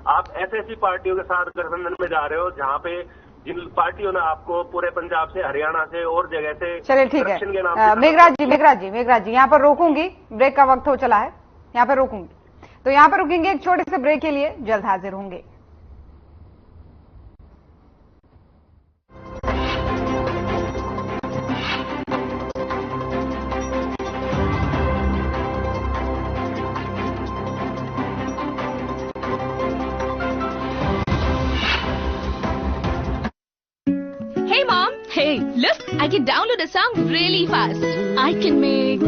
आप ऐसी पार्टियों के साथ गठबंधन में जा रहे हो जहाँ पे जिन पार्टियों ने आपको पूरे पंजाब से, हरियाणा से और जगह से। चलिए ठीक है, मेघराज जी यहाँ पर रोकूंगी, ब्रेक का वक्त हो चला है, यहाँ पर रोकूंगी। तो यहाँ पर रुकेंगे एक छोटे से ब्रेक के लिए, जल्द हाजिर होंगे। Hey mom, hey, look, I can download a song really fast. I can make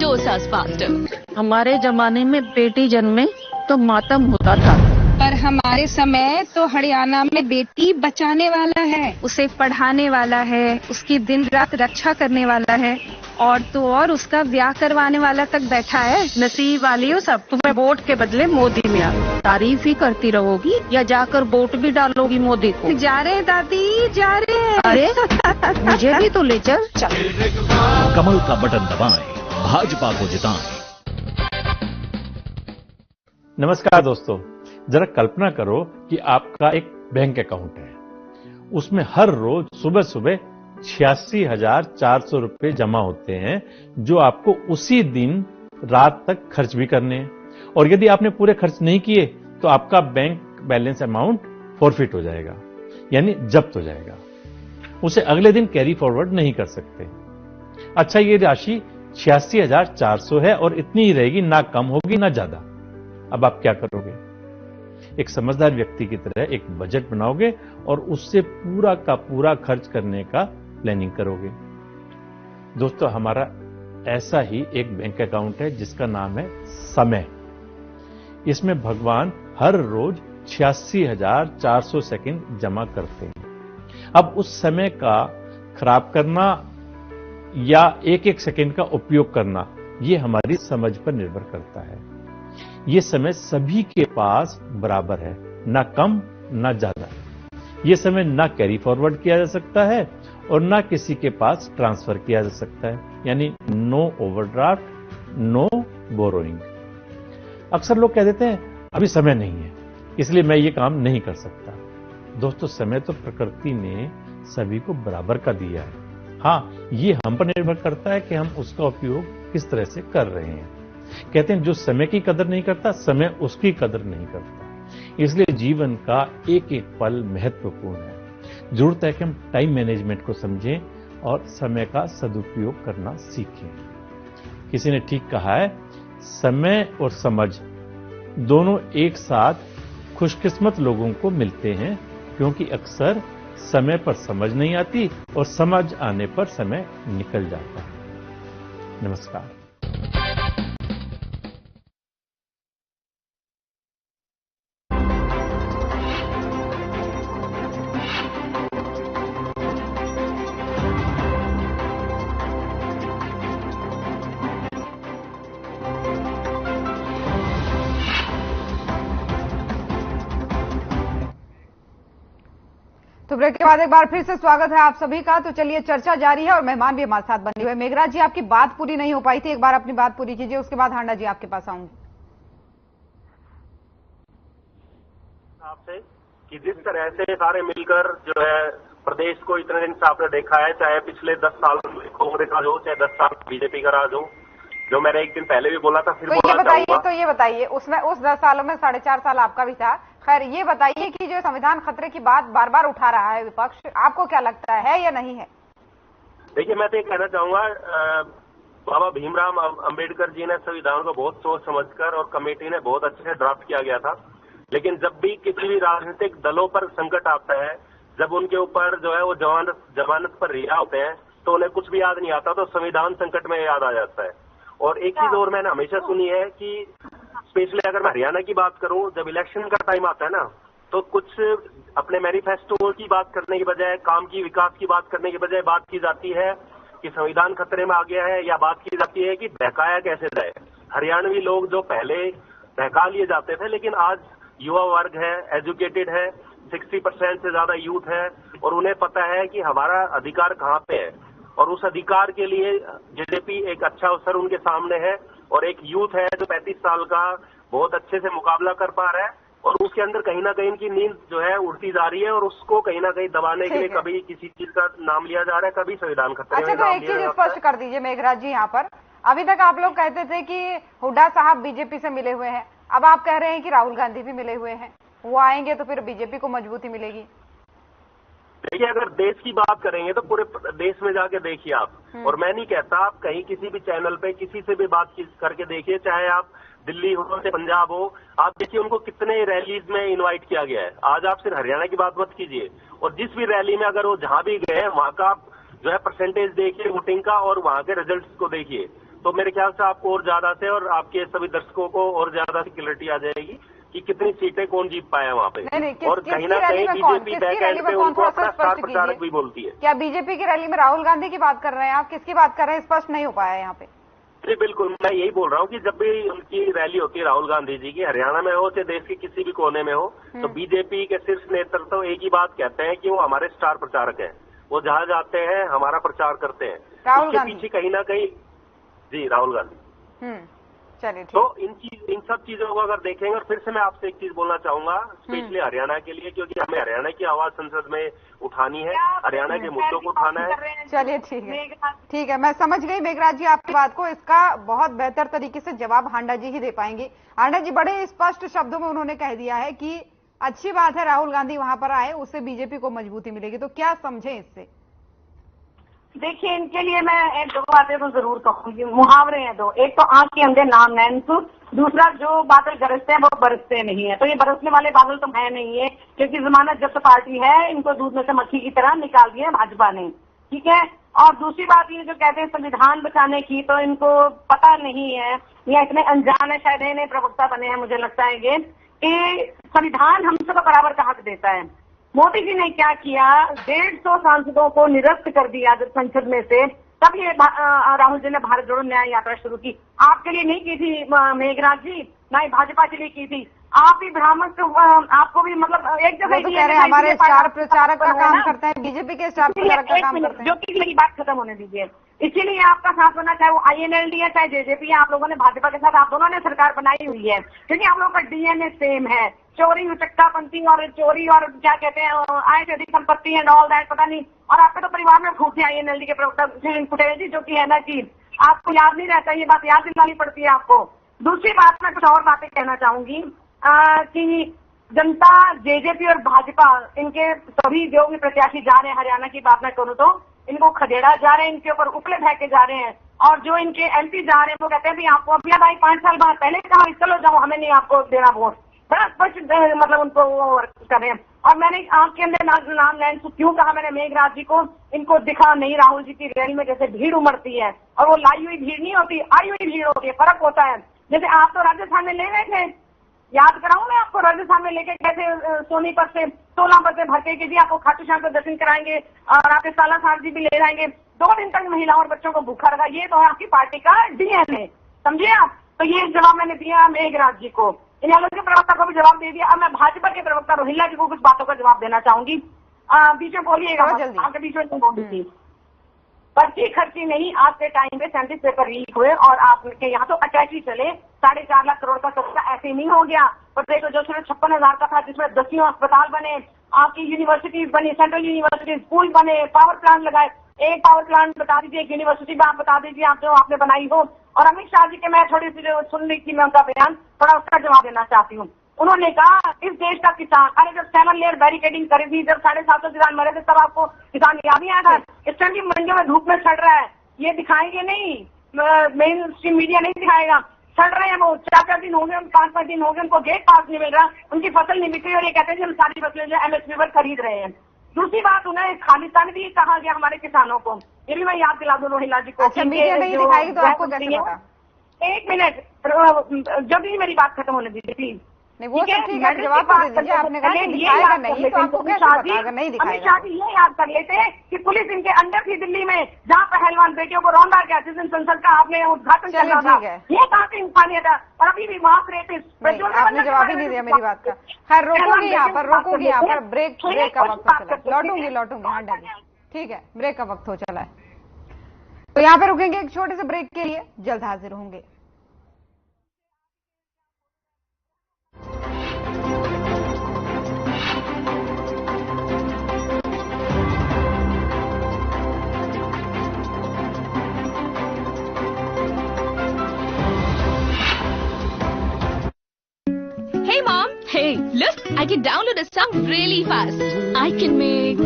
dosas faster. हमारे जमाने में बेटी जन्मे तो मातम होता था, पर हमारे समय तो हरियाणा में बेटी बचाने वाला है, उसे पढ़ाने वाला है, उसकी दिन रात रक्षा करने वाला है, और तो और उसका ब्याह करवाने वाला तक बैठा है। नसीब वाली हो सब, तुम्हें वोट के बदले मोदी मिला। तारीफ ही करती रहोगी या जाकर वोट भी डालोगी मोदी को? जा रहे दादी, जा रहे। अरे मुझे भी तो ले चल। कमल का बटन दबाएं, भाजपा को जिताएं। नमस्कार दोस्तों, जरा कल्पना करो कि आपका एक बैंक अकाउंट है, उसमें हर रोज सुबह सुबह 86,400 रुपए जमा होते हैं, जो आपको उसी दिन रात तक खर्च भी करने हैं। और यदि आपने पूरे खर्च नहीं किए तो आपका बैंक बैलेंस अमाउंट फॉरफिट हो जाएगा, यानी जब्त हो जाएगा। उसे अगले दिन कैरी फॉरवर्ड नहीं कर सकते। अच्छा, ये राशि 86,400 है और इतनी ही रहेगी, ना कम होगी ना ज्यादा। अब आप क्या करोगे? एक समझदार व्यक्ति की तरह एक बजट बनाओगे और उससे पूरा का पूरा खर्च करने का प्लानिंग करोगे। दोस्तों, हमारा ऐसा ही एक बैंक अकाउंट है जिसका नाम है समय। इसमें भगवान हर रोज 86,400 सेकंड जमा करते हैं। अब उस समय का खराब करना या एक एक सेकंड का उपयोग करना, यह हमारी समझ पर निर्भर करता है। यह समय सभी के पास बराबर है, ना कम ना ज्यादा। यह समय ना कैरी फॉरवर्ड किया जा सकता है और ना किसी के पास ट्रांसफर किया जा सकता है, यानी नो ओवरड्राफ्ट, नो बोरोइंग। अक्सर लोग कह देते हैं अभी समय नहीं है इसलिए मैं ये काम नहीं कर सकता। दोस्तों, समय तो प्रकृति ने सभी को बराबर का दिया है। हाँ, ये हम पर निर्भर करता है कि हम उसका उपयोग किस तरह से कर रहे हैं। कहते हैं जो समय की कदर नहीं करता, समय उसकी कदर नहीं करता। इसलिए जीवन का एक एक पल महत्वपूर्ण है। जरूरत है कि हम टाइम मैनेजमेंट को समझें और समय का सदुपयोग करना सीखें। किसी ने ठीक कहा है, समय और समझ दोनों एक साथ खुशकिस्मत लोगों को मिलते हैं, क्योंकि अक्सर समय पर समझ नहीं आती और समझ आने पर समय निकल जाता है। नमस्कार। तो ब्रेक के बाद एक बार फिर से स्वागत है आप सभी का। तो चलिए, चर्चा जारी है और मेहमान भी हमारे साथ बने हुए। मेघराज जी, आपकी बात पूरी नहीं हो पाई थी, एक बार अपनी बात पूरी कीजिए, उसके बाद हांडा जी आपके पास आऊंगी। आपसे कि जिस तरह से सारे मिलकर जो है प्रदेश को इतने दिन से आपने देखा है, चाहे पिछले 10 साल कांग्रेस राज हो, चाहे 10 साल बीजेपी का राज हो, जो मैंने एक दिन पहले भी बोला था, फिर बोलना चाहूंगा। तो ये बताइए, उसमें उस 10 सालों में 4.5 साल आपका भी था। खैर, ये बताइए कि जो संविधान खतरे की बात बार बार उठा रहा है विपक्ष, आपको क्या लगता है या नहीं है? देखिए, मैं तो ये कहना चाहूंगा, बाबा भीमराव अंबेडकर जी ने संविधान को बहुत सोच समझकर और कमेटी ने बहुत अच्छे से ड्राफ्ट किया गया था। लेकिन जब भी किसी भी राजनीतिक दलों पर संकट आता है, जब उनके ऊपर जो है वो जमानत पर रिहा होते हैं, तो उन्हें कुछ भी याद नहीं आता, तो संविधान संकट में याद आ जाता है। और एक चीज और मैंने हमेशा सुनी है कि स्पेशली अगर मैं हरियाणा की बात करूं, जब इलेक्शन का टाइम आता है ना, तो कुछ अपने मैनिफेस्टो की बात करने की बजाय, काम की विकास की बात करने की बजाय बात की जाती है कि संविधान खतरे में आ गया है, या बात की जाती है कि बहकाया कैसे जाए। हरियाणवी लोग जो पहले बहका लिए जाते थे, लेकिन आज युवा वर्ग है, एजुकेटेड है, 60% से ज्यादा यूथ है और उन्हें पता है कि हमारा अधिकार कहाँ पे है, और उस अधिकार के लिए जेजेपी एक अच्छा अवसर उनके सामने है। और एक यूथ है जो 35 साल का बहुत अच्छे से मुकाबला कर पा रहा है, और उसके अंदर कहीं ना कहीं इनकी नींद जो है उड़ती जा रही है, और उसको कहीं ना कहीं दबाने के लिए कभी किसी चीज का नाम लिया जा रहा है, कभी संविधान खतरे में। अच्छा, तो एक चीज स्पष्ट कर दीजिए मेघराज जी, यहाँ पर अभी तक आप लोग कहते थे कि हुड्डा साहब बीजेपी से मिले हुए हैं, अब आप कह रहे हैं कि राहुल गांधी भी मिले हुए हैं, वो आएंगे तो फिर बीजेपी को मजबूती मिलेगी। देखिए, अगर देश की बात करेंगे तो पूरे देश में जाके देखिए आप, और मैं नहीं कहता, आप कहीं किसी भी चैनल पे किसी से भी बात करके देखिए, चाहे आप दिल्ली हो चाहे पंजाब हो, आप देखिए उनको कितने रैलीज में इनवाइट किया गया है। आज आप सिर्फ हरियाणा की बात मत कीजिए, और जिस भी रैली में अगर वो जहां भी गए, वहां का आप जो है परसेंटेज देखिए वोटिंग का, और वहां के रिजल्ट को देखिए, तो मेरे ख्याल से आपको और ज्यादा से, और आपके सभी दर्शकों को और ज्यादा क्लियरिटी आ जाएगी कि कितनी सीटें कौन जीत पाया वहां पे। और कहीं ना कहीं बीजेपी बैक एंड पे उनको अपना स्टार प्रचारक भी बोलती है। क्या बीजेपी की रैली में राहुल गांधी की बात कर रहे हैं आप? किसकी बात कर रहे हैं, स्पष्ट नहीं हो पाया यहाँ पे। जी बिल्कुल, मैं यही बोल रहा हूँ कि जब भी उनकी रैली होती है राहुल गांधी जी की, हरियाणा में हो चाहे देश के किसी भी कोने में हो, तो बीजेपी के शीर्ष नेतृत्व एक ही बात कहते हैं कि वो हमारे स्टार प्रचारक हैं, वो जहां जाते हैं हमारा प्रचार करते हैं। उसके पीछे कहीं ना कहीं जी राहुल गांधी। चलिए, तो इन सब चीजों को अगर देखेंगे, और फिर से मैं आपसे एक चीज बोलना चाहूंगा स्पेशली हरियाणा के लिए, क्योंकि हमें हरियाणा की आवाज संसद में उठानी है, हरियाणा के मुद्दों को उठाना है। चलिए, ठीक है, मैं समझ गई मेघराज जी आपकी बात को। इसका बहुत बेहतर तरीके से जवाब हांडा जी ही दे पाएंगे। हांडा जी बड़े स्पष्ट शब्दों में उन्होंने कह दिया है कि अच्छी बात है राहुल गांधी वहां पर आए, उससे बीजेपी को मजबूती मिलेगी, तो क्या समझे इससे? देखिए, इनके लिए मैं एक दो बातें तो जरूर कहूंगी। मुहावरे हैं दो, एक तो आंख के अंधे नाम नैनसु, दूसरा जो बादल गरजते हैं वो बरसते नहीं है। तो ये बरसने वाले बादल तो है नहीं है, क्योंकि जमानत जब्त पार्टी है, इनको दूध में से मक्खी की तरह निकाल दिया भाजपा ने, ठीक है। और दूसरी बात ये जो कहते हैं संविधान बचाने की, तो इनको पता नहीं है या इतने अनजान है, शायद नए प्रवक्ता बने हैं मुझे लगता है ये, कि संविधान हम सबको बराबर का हक देता है। मोदी जी ने क्या किया, 150 सांसदों को निरस्त कर दिया जब संसद में से, तब ये राहुल जी ने भारत जोड़ो न्याय यात्रा शुरू की। आपके लिए नहीं की थी मेघराज जी, ना ही भाजपा के लिए की थी। आप भी ब्राह्मण, आपको भी मतलब एक जगह तो कह रहे हैं हमारे स्टार प्रचारक का काम करते हैं, बीजेपी के स्टार प्रचारक का काम करते हैं। जो कि मेरी बात खत्म होने दीजिए। इसीलिए आपका साथ होना, चाहे वो INLD है चाहे जेजेपी है, आप लोगों ने भाजपा के साथ, आप दोनों ने सरकार बनाई हुई है, क्योंकि आप लोगों का DNA सेम है। चोरी, उचक्कापंथी और चोरी और क्या कहते हैं आय से अधिक संपत्ति एंड ऑल दैट, पता नहीं। और आपके तो परिवार में फूट है INLD के प्रवक्ता पटेल जी, जो कि है ना कि आपको याद नहीं रहता, ये बात याद दिलानी पड़ती है आपको। दूसरी बात, मैं कुछ और बातें कहना चाहूंगी कि जनता, जेजेपी और भाजपा, इनके सभी जो भी प्रत्याशी जा रहे हैं, हरियाणा की बात मैं करूँ तो इनको खदेड़ा जा रहे हैं, इनके ऊपर उपले फेंके जा रहे हैं। और जो इनके MP जा रहे हैं वो कहते हैं भी आपको अभी याद आई 5 साल बाद, पहले कहा चलो जाओ, हमें नहीं आपको देना वोट। बड़ा स्पष्ट मतलब उनको वो कर रहे हैं। और मैंने आंख के अंदर नाम लैंड क्यों कहा मैंने मेघराज जी को, इनको दिखा नहीं राहुल जी की रैली में जैसे भीड़ उमड़ती है, और वो लाई हुई भीड़ नहीं होती, आई हुई भीड़ होती है, फर्क होता है। जैसे आप तो राजस्थान में ले गए थे, याद कराऊं मैं आपको, राजस्थान में लेके कैसे सोनीपत से 16 बसे भर के जी आपको खाटू श्याम को दर्शन कराएंगे, और आपके साला साहब जी भी ले जाएंगे। 2 दिन तक महिलाओं और बच्चों को भूखा रखा, ये तो है आपकी पार्टी का DNA, समझिए आप। तो ये जवाब मैंने दिया मेघराज जी को, इन के प्रवक्ता को भी जवाब दे दिया। अब मैं भाजपा के प्रवक्ता रोहिल्ला जी को कुछ बातों का जवाब देना चाहूंगी। बीच में बोलिएगा, आपके बीच में बोली थी। पर्ची खर्ची नहीं, आज के टाइम पे 37 पेपर लीक हुए, और आपके यहाँ तो अटैची चले, 4.5 लाख करोड़ का सौदा ऐसे नहीं हो गया। पर देखो जो 56,000 का था, जिसमें 10 अस्पताल बने, आपकी यूनिवर्सिटीज बनी, सेंट्रल यूनिवर्सिटी, स्कूल बने, पावर प्लांट लगाए। एक पावर प्लांट बता दीजिए, एक यूनिवर्सिटी में आप बता दीजिए आप जो आपने बनाई हो। और अमित शाह जी के मैं थोड़ी सी जो सुन रही थी मैं उनका बयान, थोड़ा उसका जवाब देना चाहती हूँ। उन्होंने कहा इस देश का किसान, अरे जब 7 लेयर बैरिकेडिंग करी थी, जब 750 किसान मरे थे, तब आपको किसान याद नहीं आया था? इस टाइम की मंडियों में धूप में सड़ रहा है, ये दिखाएंगे नहीं, मेन स्ट्रीम मीडिया नहीं दिखाएगा। सड़ रहे हैं वो, 4-4 दिन हो गए, 5-5 दिन हो गए, उनको गेट पास नहीं मिल रहा, उनकी फसल नहीं बिक रही, और ये कहते हैं कि हम सारी फसलें जो MSP पर खरीद रहे हैं। दूसरी बात, उन्हें खालिस्तान भी कहा गया हमारे किसानों को, ये भी मैं याद दिला दूं रोहिल्ला जी को। अच्छा, मीडिया नहीं दिखाएगी तो आपको कैसे पता? 1 मिनट, जब भी मेरी बात खत्म होने दीजिए प्लीज। नहीं वो सब ठीक है, जवाब दे दीजिए। आपने कहा कि दिखाएगा नहीं, तो आपको कैसे पता अगर नहीं दिखाएगा? अमित शाह जी ये याद कर लेते कि पुलिस इनके अंदर थी दिल्ली में, जहाँ पहलवान बेटियों को रौंदा गया, जिस दिन संसद का आपने उद्घाटन किया था, ये कहाँ की इंसानियत है? और अभी भी वहाँ आपने जवाब ही नहीं दिया मेरी बात का। खैर रोकूंगी यहाँ पर, ब्रेक का वक्त हो चला, लौटूंगी। हाँ डरिए, ठीक है, ब्रेक का वक्त हो चला है, तो यहाँ पे रुकेंगे एक छोटे से ब्रेक के लिए, जल्द हाजिर होंगे। Hey mom, hey, look, I can download a song really fast. I can make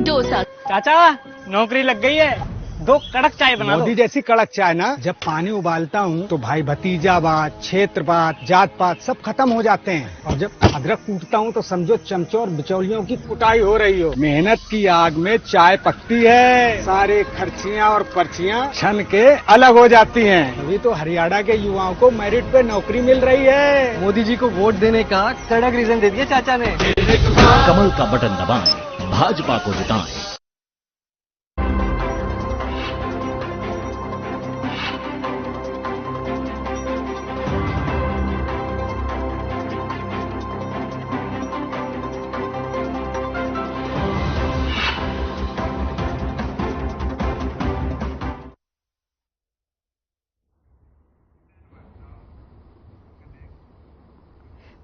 dosa. चाचा नौकरी लग गई है, 2 कड़क चाय बना दो। मोदी जैसी कड़क चाय ना, जब पानी उबालता हूँ तो भाई भतीजावाद, क्षेत्रवाद, जात पात सब खत्म हो जाते हैं, और जब अदरक कूटता हूँ तो समझो चमचों और बिचौलियों की कुटाई हो रही हो। मेहनत की आग में चाय पकती है, सारे खर्चियाँ और पर्चियाँ छन के अलग हो जाती हैं। अभी तो हरियाणा के युवाओं को मेरिट पे नौकरी मिल रही है। मोदी जी को वोट देने का कड़क रीजन दे दिया चाचा ने। कमल का बटन दबाएं, भाजपा को जिताएं।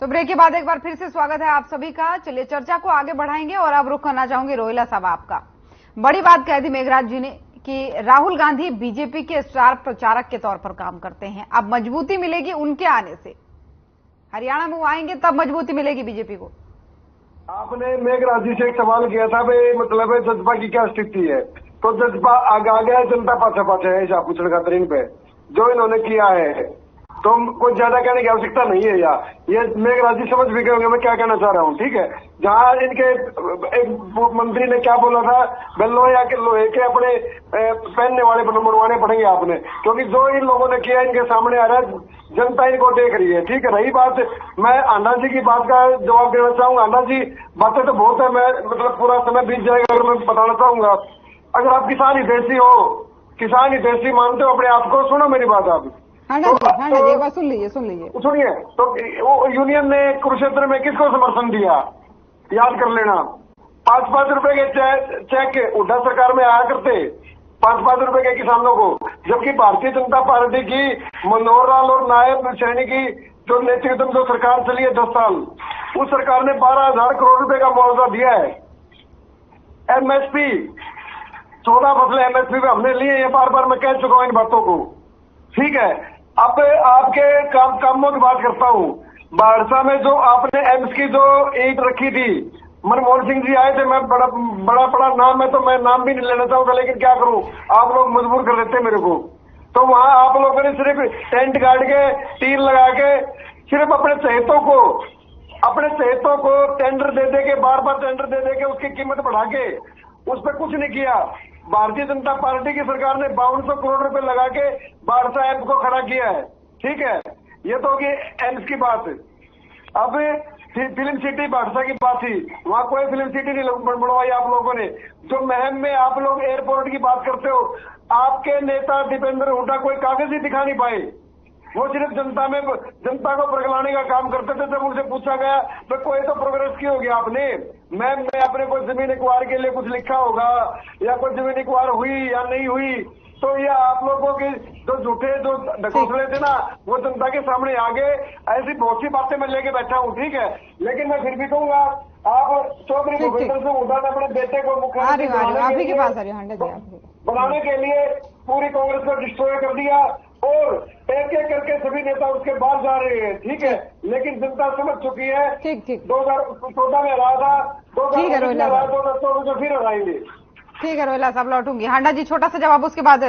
तो ब्रेक के बाद एक बार फिर से स्वागत है आप सभी का। चलिए चर्चा को आगे बढ़ाएंगे, और अब रुख करना चाहूंगी रोहिल्ला साहब आपका। बड़ी बात कह दी मेघराज जी ने कि राहुल गांधी बीजेपी के स्टार प्रचारक के तौर पर काम करते हैं, अब मजबूती मिलेगी उनके आने से। हरियाणा में वो आएंगे तब मजबूती मिलेगी बीजेपी को। आपने मेघराज जी से एक सवाल किया था भाई, मतलब जज्बा की क्या स्थिति है, तो जज्बा आगे गया, जनता पाछा पाछा है ऐसा पूछने का तरीन पे जो इन्होंने किया है। तो कोई ज्यादा कहने की आवश्यकता नहीं है यार, ये मेघराज जी समझ भी गए होंगे मैं क्या कहना चाह रहा हूँ। ठीक है, जहाँ इनके एक मंत्री ने क्या बोला था, लोहे के अपने पहनने वाले बनवाने पड़ेंगे आपने, क्योंकि जो इन लोगों ने किया इनके सामने आ रहा है, जनता इनको देख रही है। ठीक है, रही बात, मैं आंडा जी की बात का जवाब देना चाहूंगा। आंडा जी बातें तो बहुत है, मैं मतलब पूरा समय बीत जाएगा अगर मैं बताना चाहूंगा। अगर आप किसान हितैषी हो, किसान हितैषी मानते हो अपने आप को, सुनो मेरी बात आप। एक बार सुन लीजिए सुनिए। तो यूनियन ने कुरुक्षेत्र में किसको समर्थन दिया, याद कर लेना। 5-5 रुपए के चेक हुड्डा सरकार में आया करते, 5-5 रुपए के किसानों को, जबकि भारतीय जनता पार्टी की मनोहर लाल और नायब सैनी की जो नेतृत्व जो सरकार चली है 10 साल, उस सरकार ने 12,000 करोड़ रुपए का मुआवजा दिया है। एमएसपी 14 फसलें एमएसपी पे हमने लिए हैं, बार बार मैं कह चुका हूं इन बातों को। ठीक है, अब आपके कामों की बात करता हूँ। बारसा में जो आपने एम्स की जो ईंट रखी थी, मनमोहन सिंह जी आए थे, मैं बड़ा नाम है तो मैं नाम भी नहीं लेना चाहूंगा, लेकिन क्या करूं, आप लोग मजबूर कर देते मेरे को। तो वहां आप लोगों ने सिर्फ टेंट गाड़ के, टीन लगा के, सिर्फ अपने चहेतों को टेंडर दे के, बार बार टेंडर दे के उसकी कीमत बढ़ा के उस पर कुछ नहीं किया। भारतीय जनता पार्टी की सरकार ने 5200 करोड़ रुपए लगा के बारसा एम्स को खड़ा किया है। ठीक है, ये तो होगी एम्स की बात। अब फिल्म सिटी बारसा की बात थी, वहां कोई फिल्म सिटी नहीं बनवाई आप लोगों ने। जो महम में आप लोग एयरपोर्ट की बात करते हो, आपके नेता दीपेंद्र हुड्डा कोई कागज ही दिखा नहीं पाए, वो सिर्फ जनता को प्रगलाने का काम करते थे। जब उनसे पूछा गया तो कोई तो प्रोग्रेस की होगी आपने, मैं अपने कोई जमीन एक्वायर के लिए कुछ लिखा होगा, या कोई जमीन एक्वायर हुई या नहीं हुई, तो ये आप लोगों के जो झूठे जो ढकोसले थे ना, वो जनता के सामने आ गए। ऐसी बहुत सी बातें मैं लेके बैठा हूँ। ठीक है, लेकिन मैं फिर भी कहूंगा, आप चौधरी भूपेंद्र सिंह हुड्डा ने अपने बेटे को मुख्यमंत्री बनाने के लिए पूरी कांग्रेस को डिस्ट्रॉय कर दिया, और एक एक करके सभी नेता उसके बाद जा रहे हैं। ठीक है, लेकिन जनता समझ चुकी है। 2014 में हरा था, 2014 में फिर हराएंगे। ठीक है रोहिला साहब, लौटूंगी। हांडा जी छोटा सा जवाब, उसके बाद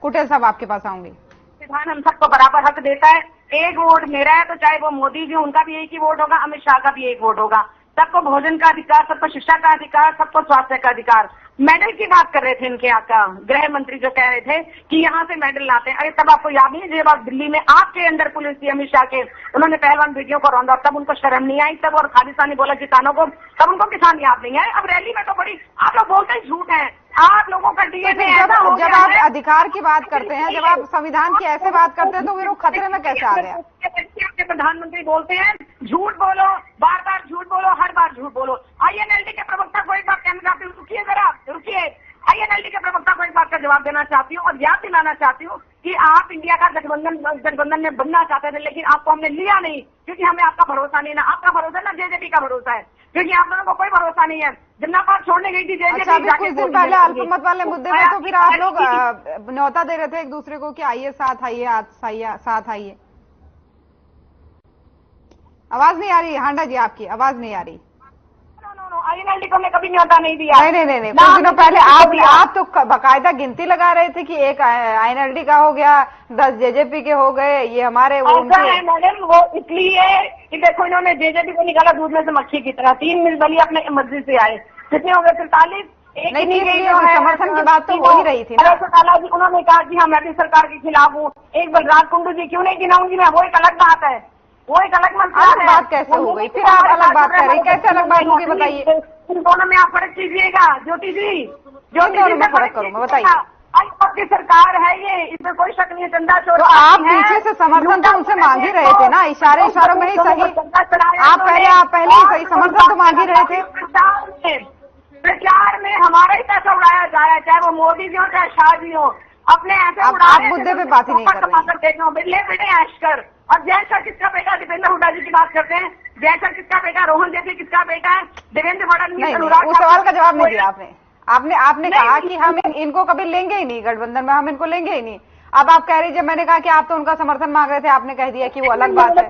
कुटेल साहब आपके पास आऊंगी। संविधान हम सबको बराबर हक देता है। एक वोट मेरा है तो चाहे वो मोदी जी, उनका भी एक ही वोट होगा, अमित शाह का भी एक वोट होगा। सबको भोजन का अधिकार, सबको शिक्षा का अधिकार, सबको स्वास्थ्य का अधिकार। मेडल की बात कर रहे थे इनके यहाँ का गृह मंत्री, जो कह रहे थे कि यहाँ से मेडल लाते हैं। अरे तब आपको याद नहीं, जब आप दिल्ली में आपके अंदर पुलिस थी अमित शाह के, उन्होंने पहलवान बेटियों को रौंदा, तब उनको शर्म नहीं आई, तब और खालिस्तानी बोला किसानों को, तब उनको किसान याद नहीं आए। अब रैली में तो बड़ी आप लोग बोलते ही झूठ है। आप लोगों का डीएनए जब आप अधिकार की बात करते हैं, जब आप संविधान की ऐसे बात करते हैं, तो फिर वो खतरे में कैसे आ गया? प्रधानमंत्री बोलते हैं झूठ बोलो, बार बार झूठ बोलो, हर बार झूठ बोलो। आईएनएलडी के प्रवक्ता को एक बार कहना चाहती हूँ, रुकिए जरा, रुकिए। आईएनएलडी के प्रवक्ता को एक बात का जवाब देना चाहती हूँ और याद दिलाना चाहती हूँ कि आप इंडिया का गठबंधन में बनना चाहते थे, लेकिन आपको हमने लिया नहीं, क्योंकि हमें आपका भरोसा नहीं, ना आपका भरोसा ना जेजेपी का भरोसा है, क्योंकि आप दोनों को कोई भरोसा नहीं है। जन्ना पार्क छोड़ने गई थी जेजेपी। अच्छा, कुछ दिन पहले अल्पमत वाले मुद्दे में तो फिर आप लोग न्योता दे रहे थे एक दूसरे को कि आइए साथ आइए। आवाज नहीं आ रही हांडा जी, आपकी आवाज नहीं आ रही। आईएनएलडी को मैं कभी न्योता नहीं दिया। नहीं, कुछ दिनों पहले आप तो बकायदा गिनती लगा रहे थे कि एक आईएनएलडी का हो गया, 10 जेजेपी के हो गए, ये हमारे वो मैडम, वो इसलिए कि देखो इन्होंने जेजेपी को निकाला दूध में से मक्खी की तरह। 3 मिल बली अपने मर्जी से आए, कितने हो गए? 43। समर्थन की बात तो हो ही रही थी। जी उन्होंने कहा कि हाँ मैं भी सरकार के खिलाफ हूँ। एक बलराज कुंडू जी क्यों नहीं गिनाऊंगी मैं, वो एक अलग बात है, वो एक अलग बात कैसे हो गई? फिर आप अलग बात कर रही, कैसे अलग बात होगी बताइए? इन दोनों में आप फर्क कीजिएगा ज्योति जी, मैं फर्क करूंगा, बताइए। आपकी सरकार है ये, इसमें कोई शक नहीं है। चंदा चोर, तो आप पीछे से समर्थन तो उनसे मांग ही रहे थे ना, इशारों में ही सही। आप पहले ही सही समर्थन तो मांग ही रहे थे। प्रचार में हमारा ही पैसा उड़ाया जा रहा है, चाहे वो मोदी जी हो चाहे शाह जी हो, अपने ऐसे आप मुद्दे पे बात ही नहीं कर रहे। बिरले बेटे ऐशकर और जयशंकर किसका बेटा? दीपेंद्र हुड्डा जी की बात करते हैं। जयशंकर किसका बेटा? रोहन जेटली किसका बेटा है? देवेंद्र फडणवीस, अनुराग। उस सवाल का जवाब नहीं दिया आपने कहा कि हम इनको कभी लेंगे ही नहीं, गठबंधन में हम इनको लेंगे ही नहीं। अब आप कह रही, जब मैंने कहा कि आप तो उनका समर्थन मांग रहे थे, आपने कह दिया कि वो अलग बात है।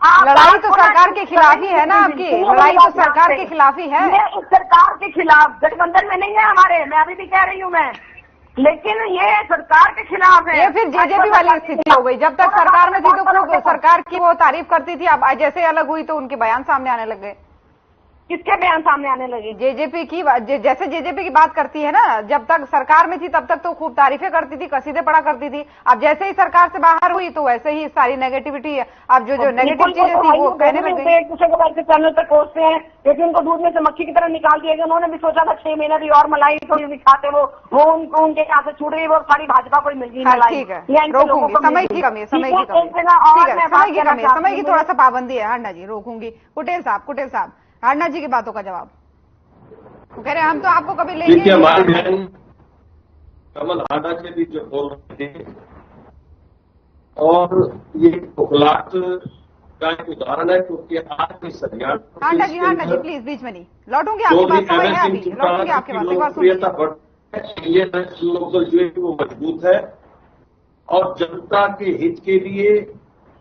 लड़ाई तो सरकार के खिलाफ ही है ना आपकी, लड़ाई तो सरकार के खिलाफ ही है। उस सरकार के खिलाफ गठबंधन में नहीं है हमारे, मैं अभी भी कह रही हूँ मैं, लेकिन ये सरकार के खिलाफ है। ये फिर जेजेपी वाली स्थिति हो गई, जब तक सरकार में थी तो खूब सरकार की वो तारीफ करती थी, अब जैसे अलग हुई तो उनके बयान सामने आने लग गए। किसके बयान सामने आने लगे? जेजेपी की, जैसे जेजेपी की बात करती है ना, जब तक सरकार में थी तब तक तो खूब तारीफें करती थी, कसीदे पढ़ा करती थी, अब जैसे ही सरकार से बाहर हुई तो वैसे ही सारी नेगेटिविटी है, अब जो नेगेटिव चीजें थी वो कहने लग गई। एक दूसरे के बाद चैनल पर कोसते हैं, क्योंकि उनको दूध में से मक्खी की तरह निकाल दिया गया। उन्होंने भी सोचा था 6 महीने भी और मलाई थोड़ी दिखाते, वो उनको उनके यहाँ से छूट गई, वो सारी भाजपा को मिल गई मलाई। ठीक है, रोकूंगी, समय की कमी है, समय की कमी, समय की थोड़ा सा पाबंदी है। हांडा जी रोकूंगी। कुटेल साहब, हांडा जी की बातों का जवाब। वो कह रहे हैं हम तो आपको कभी लेंगे। देखिए, हमारी बहन कमल हांडा जी भी जो बोल रहे थे, और ये बुखलाहट का एक उदाहरण है, क्योंकि आज इस हरियाणा हांडा जी प्लीज बीच में नहीं, लौटूंगी आपकी बात, समय है अभी, लौटूंगी आपकी बात, एक बार सुनिए। ये लोकल जो है वो मजबूत है और जनता के हित के लिए,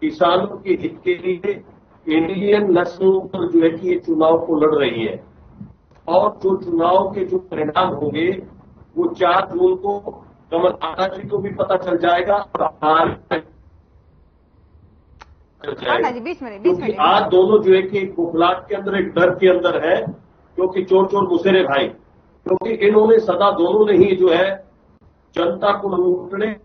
किसानों के हित के लिए इंडियन नेशनल पर जो है कि ये चुनाव को लड़ रही है, और जो चुनाव के जो परिणाम होंगे वो 4 जून को कमल हांडा जी को भी पता चल जाएगा और क्योंकि आज दोनों जो है कि एक बुखलाहट के अंदर, एक डर के अंदर है, क्योंकि चोर चोर मुसेरे भाई, क्योंकि इन्होंने सदा दोनों ने ही जो है जनता को लूटने,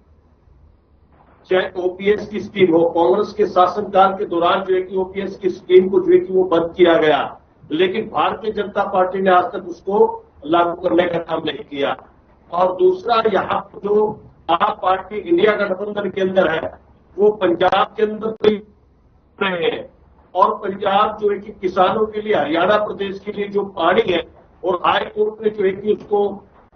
चाहे ओपीएस की स्कीम हो, कांग्रेस के शासनकाल के दौरान जो है कि ओपीएस की स्कीम को जो है कि वो बंद किया गया, लेकिन भारतीय जनता पार्टी ने आज तक उसको लागू करने का काम नहीं किया। और दूसरा, यहाँ जो आप पार्टी इंडिया गठबंधन के अंदर है, वो पंजाब के अंदर कोई रहे हैं, और पंजाब जो है कि किसानों के लिए, हरियाणा प्रदेश के लिए जो पानी है, और हाई कोर्ट ने जो है कि उसको,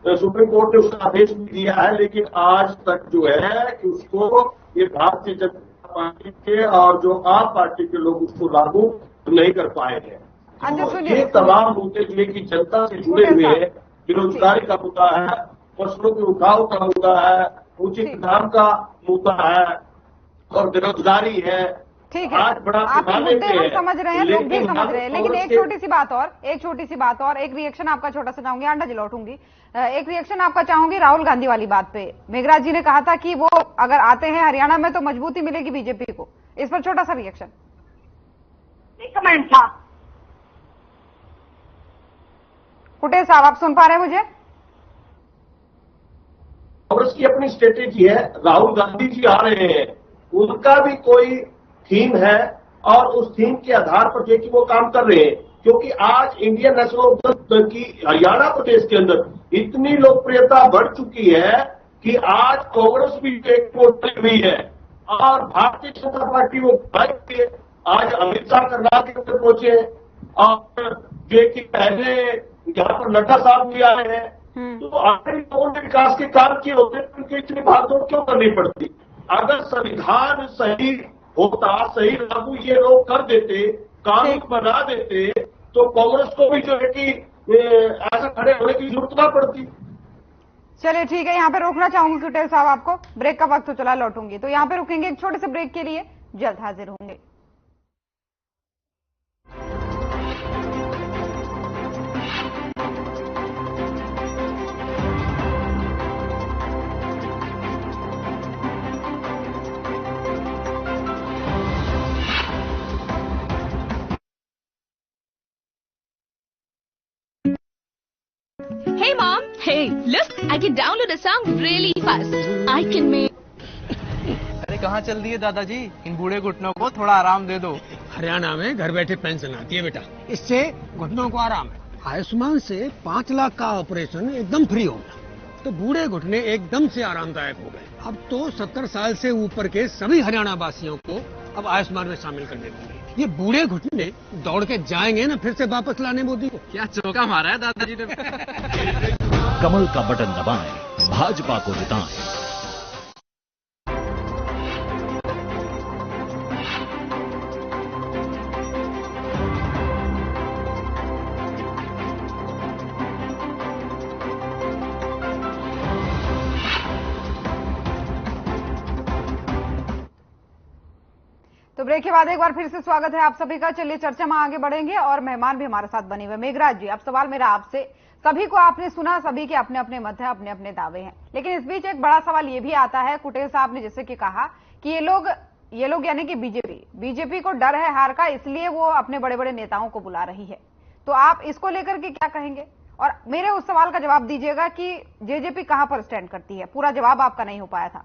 सुप्रीम कोर्ट ने उसका आदेश भी दिया है, लेकिन आज तक जो है कि उसको ये भारतीय जनता पार्टी के और जो आप पार्टी के लोग उसको लागू नहीं कर पाए हैं। तो ये तमाम मुद्दे जो है कि जनता से जुड़े हुए हैं, बेरोजगारी का मुद्दा है, फसलों के उठाव का मुद्दा है, उचित दाम का मुद्दा है, और बेरोजगारी है। ठीक है, आपके मुद्दे हम समझ रहे हैं, लोग भी समझ रहे हैं, लेकिन एक छोटी सी बात और एक रिएक्शन आपका छोटा सा चाहूंगी। हांडा जी लौटूंगी, एक रिएक्शन आपका चाहूंगी राहुल गांधी वाली बात पे। मेघराज जी ने कहा था कि वो अगर आते हैं हरियाणा में तो मजबूती मिलेगी बीजेपी को, इस पर छोटा सा रिएक्शन। कमेंट था। कुटेल साहब, आप सुन पा रहे हैं मुझे? कांग्रेस की अपनी स्ट्रेटेजी है, राहुल गांधी जी आ रहे हैं, उनका भी कोई थीम है, और उस थीम के आधार पर जो कि वो काम कर रहे हैं, क्योंकि आज इंडियन नेशनल की हरियाणा प्रदेश के अंदर इतनी लोकप्रियता बढ़ चुकी है कि आज कांग्रेस भी एक वोट हुई है, और भारतीय जनता पार्टी वो आज अमित शाह करनाल के अंदर पहुंचे हैं, और जो कि पहले यहाँ पर नड्डा साहब भी आए हैं। तो आखिर लोगों ने विकास के काम किए होते, उनकी इतनी भागदौड़ क्यों करनी पड़ती? अगर संविधान सही होता, सही लागू ये लोग कर देते, कानून बना देते, तो कांग्रेस को भी जो है कि ऐसा खड़े होने की जरूरत ना पड़ती। चलिए ठीक है, यहाँ पे रोकना चाहूंगी कुटेल साहब आपको, ब्रेक का वक्त तो चला, लौटूंगी तो यहाँ पे रुकेंगे एक छोटे से ब्रेक के लिए, जल्द हाजिर होंगे। Hey mom, hey, look, I can download a song really fast. I can make... अरे कहाँ चल दिए दादाजी, इन बूढ़े घुटनों को थोड़ा आराम दे दो। हरियाणा में घर बैठे पेंशन आती है बेटा, इससे घुटनों को आराम है। आयुष्मान से 5 लाख का ऑपरेशन एकदम फ्री हो गया, तो बूढ़े घुटने एकदम से आरामदायक हो गए। अब तो 70 साल से ऊपर के सभी हरियाणा वासियों को अब आयुष्मान में शामिल कर देते हैं। ये बूढ़े घुटने दौड़ के जाएंगे ना फिर से वापस लाने मोदी को। क्या चौका मारा है दादाजी ने। कमल का बटन दबाएं, भाजपा को जिताएं। तो ब्रेक के बाद एक बार फिर से स्वागत है आप सभी का। चलिए चर्चा में आगे बढ़ेंगे और मेहमान भी हमारे साथ बने हुए। मेघराज जी, अब सवाल मेरा आपसे, सभी को आपने सुना, सभी के अपने अपने मत है, अपने अपने दावे हैं, लेकिन इस बीच एक बड़ा सवाल ये भी आता है, कुटेल साहब ने जैसे कि कहा कि ये लोग यानी कि बीजेपी को डर है हार का, इसलिए वो अपने बड़े बड़े नेताओं को बुला रही है। तो आप इसको लेकर के क्या कहेंगे? और मेरे उस सवाल का जवाब दीजिएगा कि जेजेपी कहां पर स्टैंड करती है। पूरा जवाब आपका नहीं हो पाया था।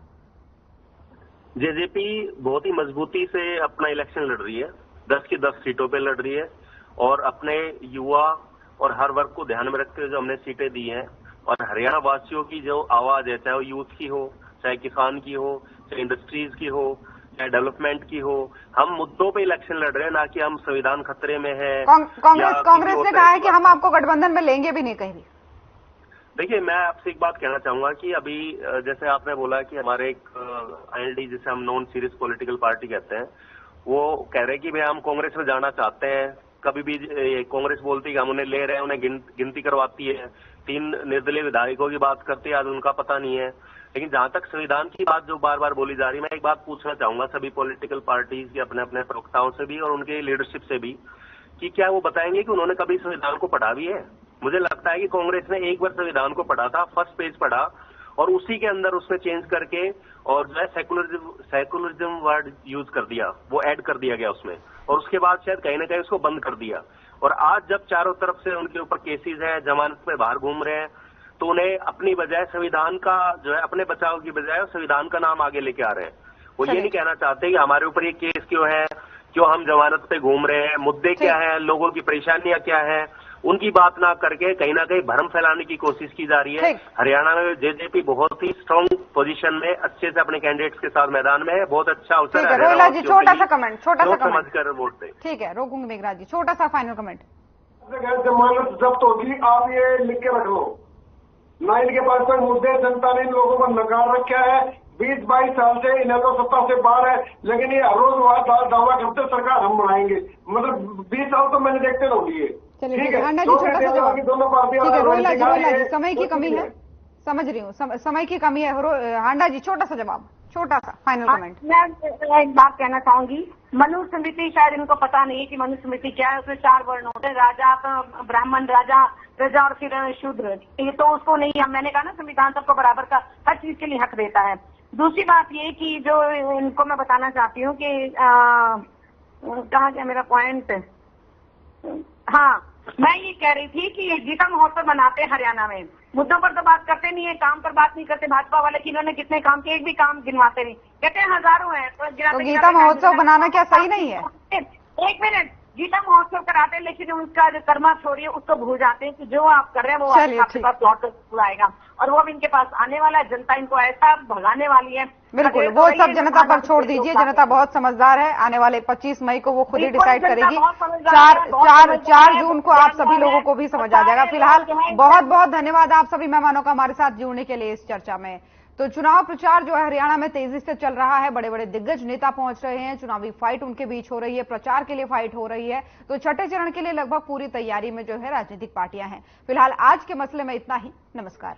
जेजेपी बहुत ही मजबूती से अपना इलेक्शन लड़ रही है, 10 की 10 सीटों पे लड़ रही है और अपने युवा और हर वर्ग को ध्यान में रखते हुए जो हमने सीटें दी हैं और हरियाणा वासियों की जो आवाज है, चाहे वो यूथ की हो, चाहे किसान की हो, चाहे इंडस्ट्रीज की हो, चाहे डेवलपमेंट की हो, हम मुद्दों पे इलेक्शन लड़ रहे हैं, ना कि हम संविधान खतरे में है। कांग्रेस ने कहा है कि हम आपको गठबंधन में लेंगे भी नहीं कहीं भी। देखिए, मैं आपसे एक बात कहना चाहूंगा कि अभी जैसे आपने बोला कि हमारे एक ILD जिसे हम नॉन सीरियस पॉलिटिकल पार्टी कहते हैं, वो कह रहे हैं कि भाई हम कांग्रेस में जाना चाहते हैं। कभी भी कांग्रेस बोलती है कि हम उन्हें ले रहे हैं, उन्हें गिनती करवाती है, 3 निर्दलीय विधायकों की बात करती है, आज उनका पता नहीं है। लेकिन जहां तक संविधान की बात जो बार बार बोली जा रही है, मैं एक बात पूछना चाहूंगा सभी पॉलिटिकल पार्टीज के अपने अपने प्रवक्ताओं से भी और उनके लीडरशिप से भी कि क्या वो बताएंगे कि उन्होंने कभी संविधान को पढ़ा भी है? मुझे लगता है कि कांग्रेस ने एक बार संविधान को पढ़ा था, फर्स्ट पेज पढ़ा और उसी के अंदर उसमें चेंज करके और जो है सेकुलरिज्म वर्ड यूज कर दिया, वो ऐड कर दिया गया उसमें, और उसके बाद शायद कहीं ना कहीं उसको बंद कर दिया। और आज जब चारों तरफ से उनके ऊपर केसेस हैं, जमानत में बाहर घूम रहे हैं, तो उन्हें अपनी बजाय संविधान का जो है अपने बचाव की बजाय संविधान का नाम आगे लेके आ रहे हैं। वो ये नहीं कहना चाहते कि हमारे ऊपर ये केस क्यों है, क्यों हम जमानत पे घूम रहे हैं, मुद्दे क्या है, लोगों की परेशानियां क्या है, उनकी बात ना करके कहीं ना कहीं भ्रम फैलाने की कोशिश की जा रही है। हरियाणा में जेजेपी बहुत ही स्ट्रांग पोजीशन में अच्छे से अपने कैंडिडेट्स के साथ मैदान में है, बहुत अच्छा अवसर है। रोहिला जी, छोटा सा कमेंट समझ कर वोट दें। ठीक है, रोकूंगी मेघराज जी, छोटा सा फाइनल कमेंट। जमानत जब्त होगी, आप ये लिख के रख लो ना, इनके पास कोई मुद्दे, जनता ने इन लोगों को नकार रखा है। 20-22 साल से इन्हें तो सत्ता से बाहर है, लेकिन ये हर रोज दावा करते सरकार हम बनाएंगे। मतलब 20 साल तो मैंने देखते रहो लिए। ठीक है, हांडा जी, छोटा सा जवाब। दोनों पार्टियां, ठीक है रोहिला जी, समय की कमी है, समझ रही हूँ, समय की कमी है। हांडा जी, छोटा सा जवाब, छोटा सा फाइनल कमेंट। मैं एक बात कहना चाहूंगी, मनु स्मृति शायद इनको पता नहीं है कि मनु स्मृति क्या है। उसमें 4 वर्ण होते हैं, राजा, ब्राह्मण, राजा, प्रजा और फिर शूद्र। ये तो उसको नहीं, मैंने कहा ना संविधान सबको बराबर का हर चीज के लिए हक देता है। दूसरी बात ये कि जो इनको मैं बताना चाहती हूँ कि कहाँ गया मेरा पॉइंट। हाँ, मैं ये कह रही थी कि गीता महोत्सव मनाते हैं हरियाणा में, मुद्दों पर तो बात करते नहीं है, काम पर बात नहीं करते भाजपा वाले कि इन्होंने कितने काम किए, एक भी काम गिनवाते नहीं, कहते हैं हजारों हैं। तो गीता महोत्सव बनाना क्या सही नहीं है? एक मिनट, गीता महोत्सव कराते हैं लेकिन उनका जो कर्मा छोड़िए उसको भूल जाते हैं कि जो आप कर रहे हैं वो आपके पास लौट कर आएगा, और वो अब इनके पास आने वाला है। जनता इनको ऐसा भगाने वाली है। बिल्कुल, वो सब जनता पर छोड़ दीजिए, जनता बहुत समझदार है। आने वाले 25 मई को वो खुद ही डिसाइड करेगी। 4 जून को आप सभी लोगों को भी समझ आ जाएगा। फिलहाल बहुत बहुत धन्यवाद आप सभी मेहमानों का हमारे साथ जुड़ने के लिए इस चर्चा में। तो चुनाव प्रचार जो है हरियाणा में तेजी से चल रहा है, बड़े बड़े दिग्गज नेता पहुंच रहे हैं, चुनावी फाइट उनके बीच हो रही है, प्रचार के लिए फाइट हो रही है। तो छठे चरण के लिए लगभग पूरी तैयारी में जो है राजनीतिक पार्टियां हैं। फिलहाल आज के मसले में इतना ही। नमस्कार।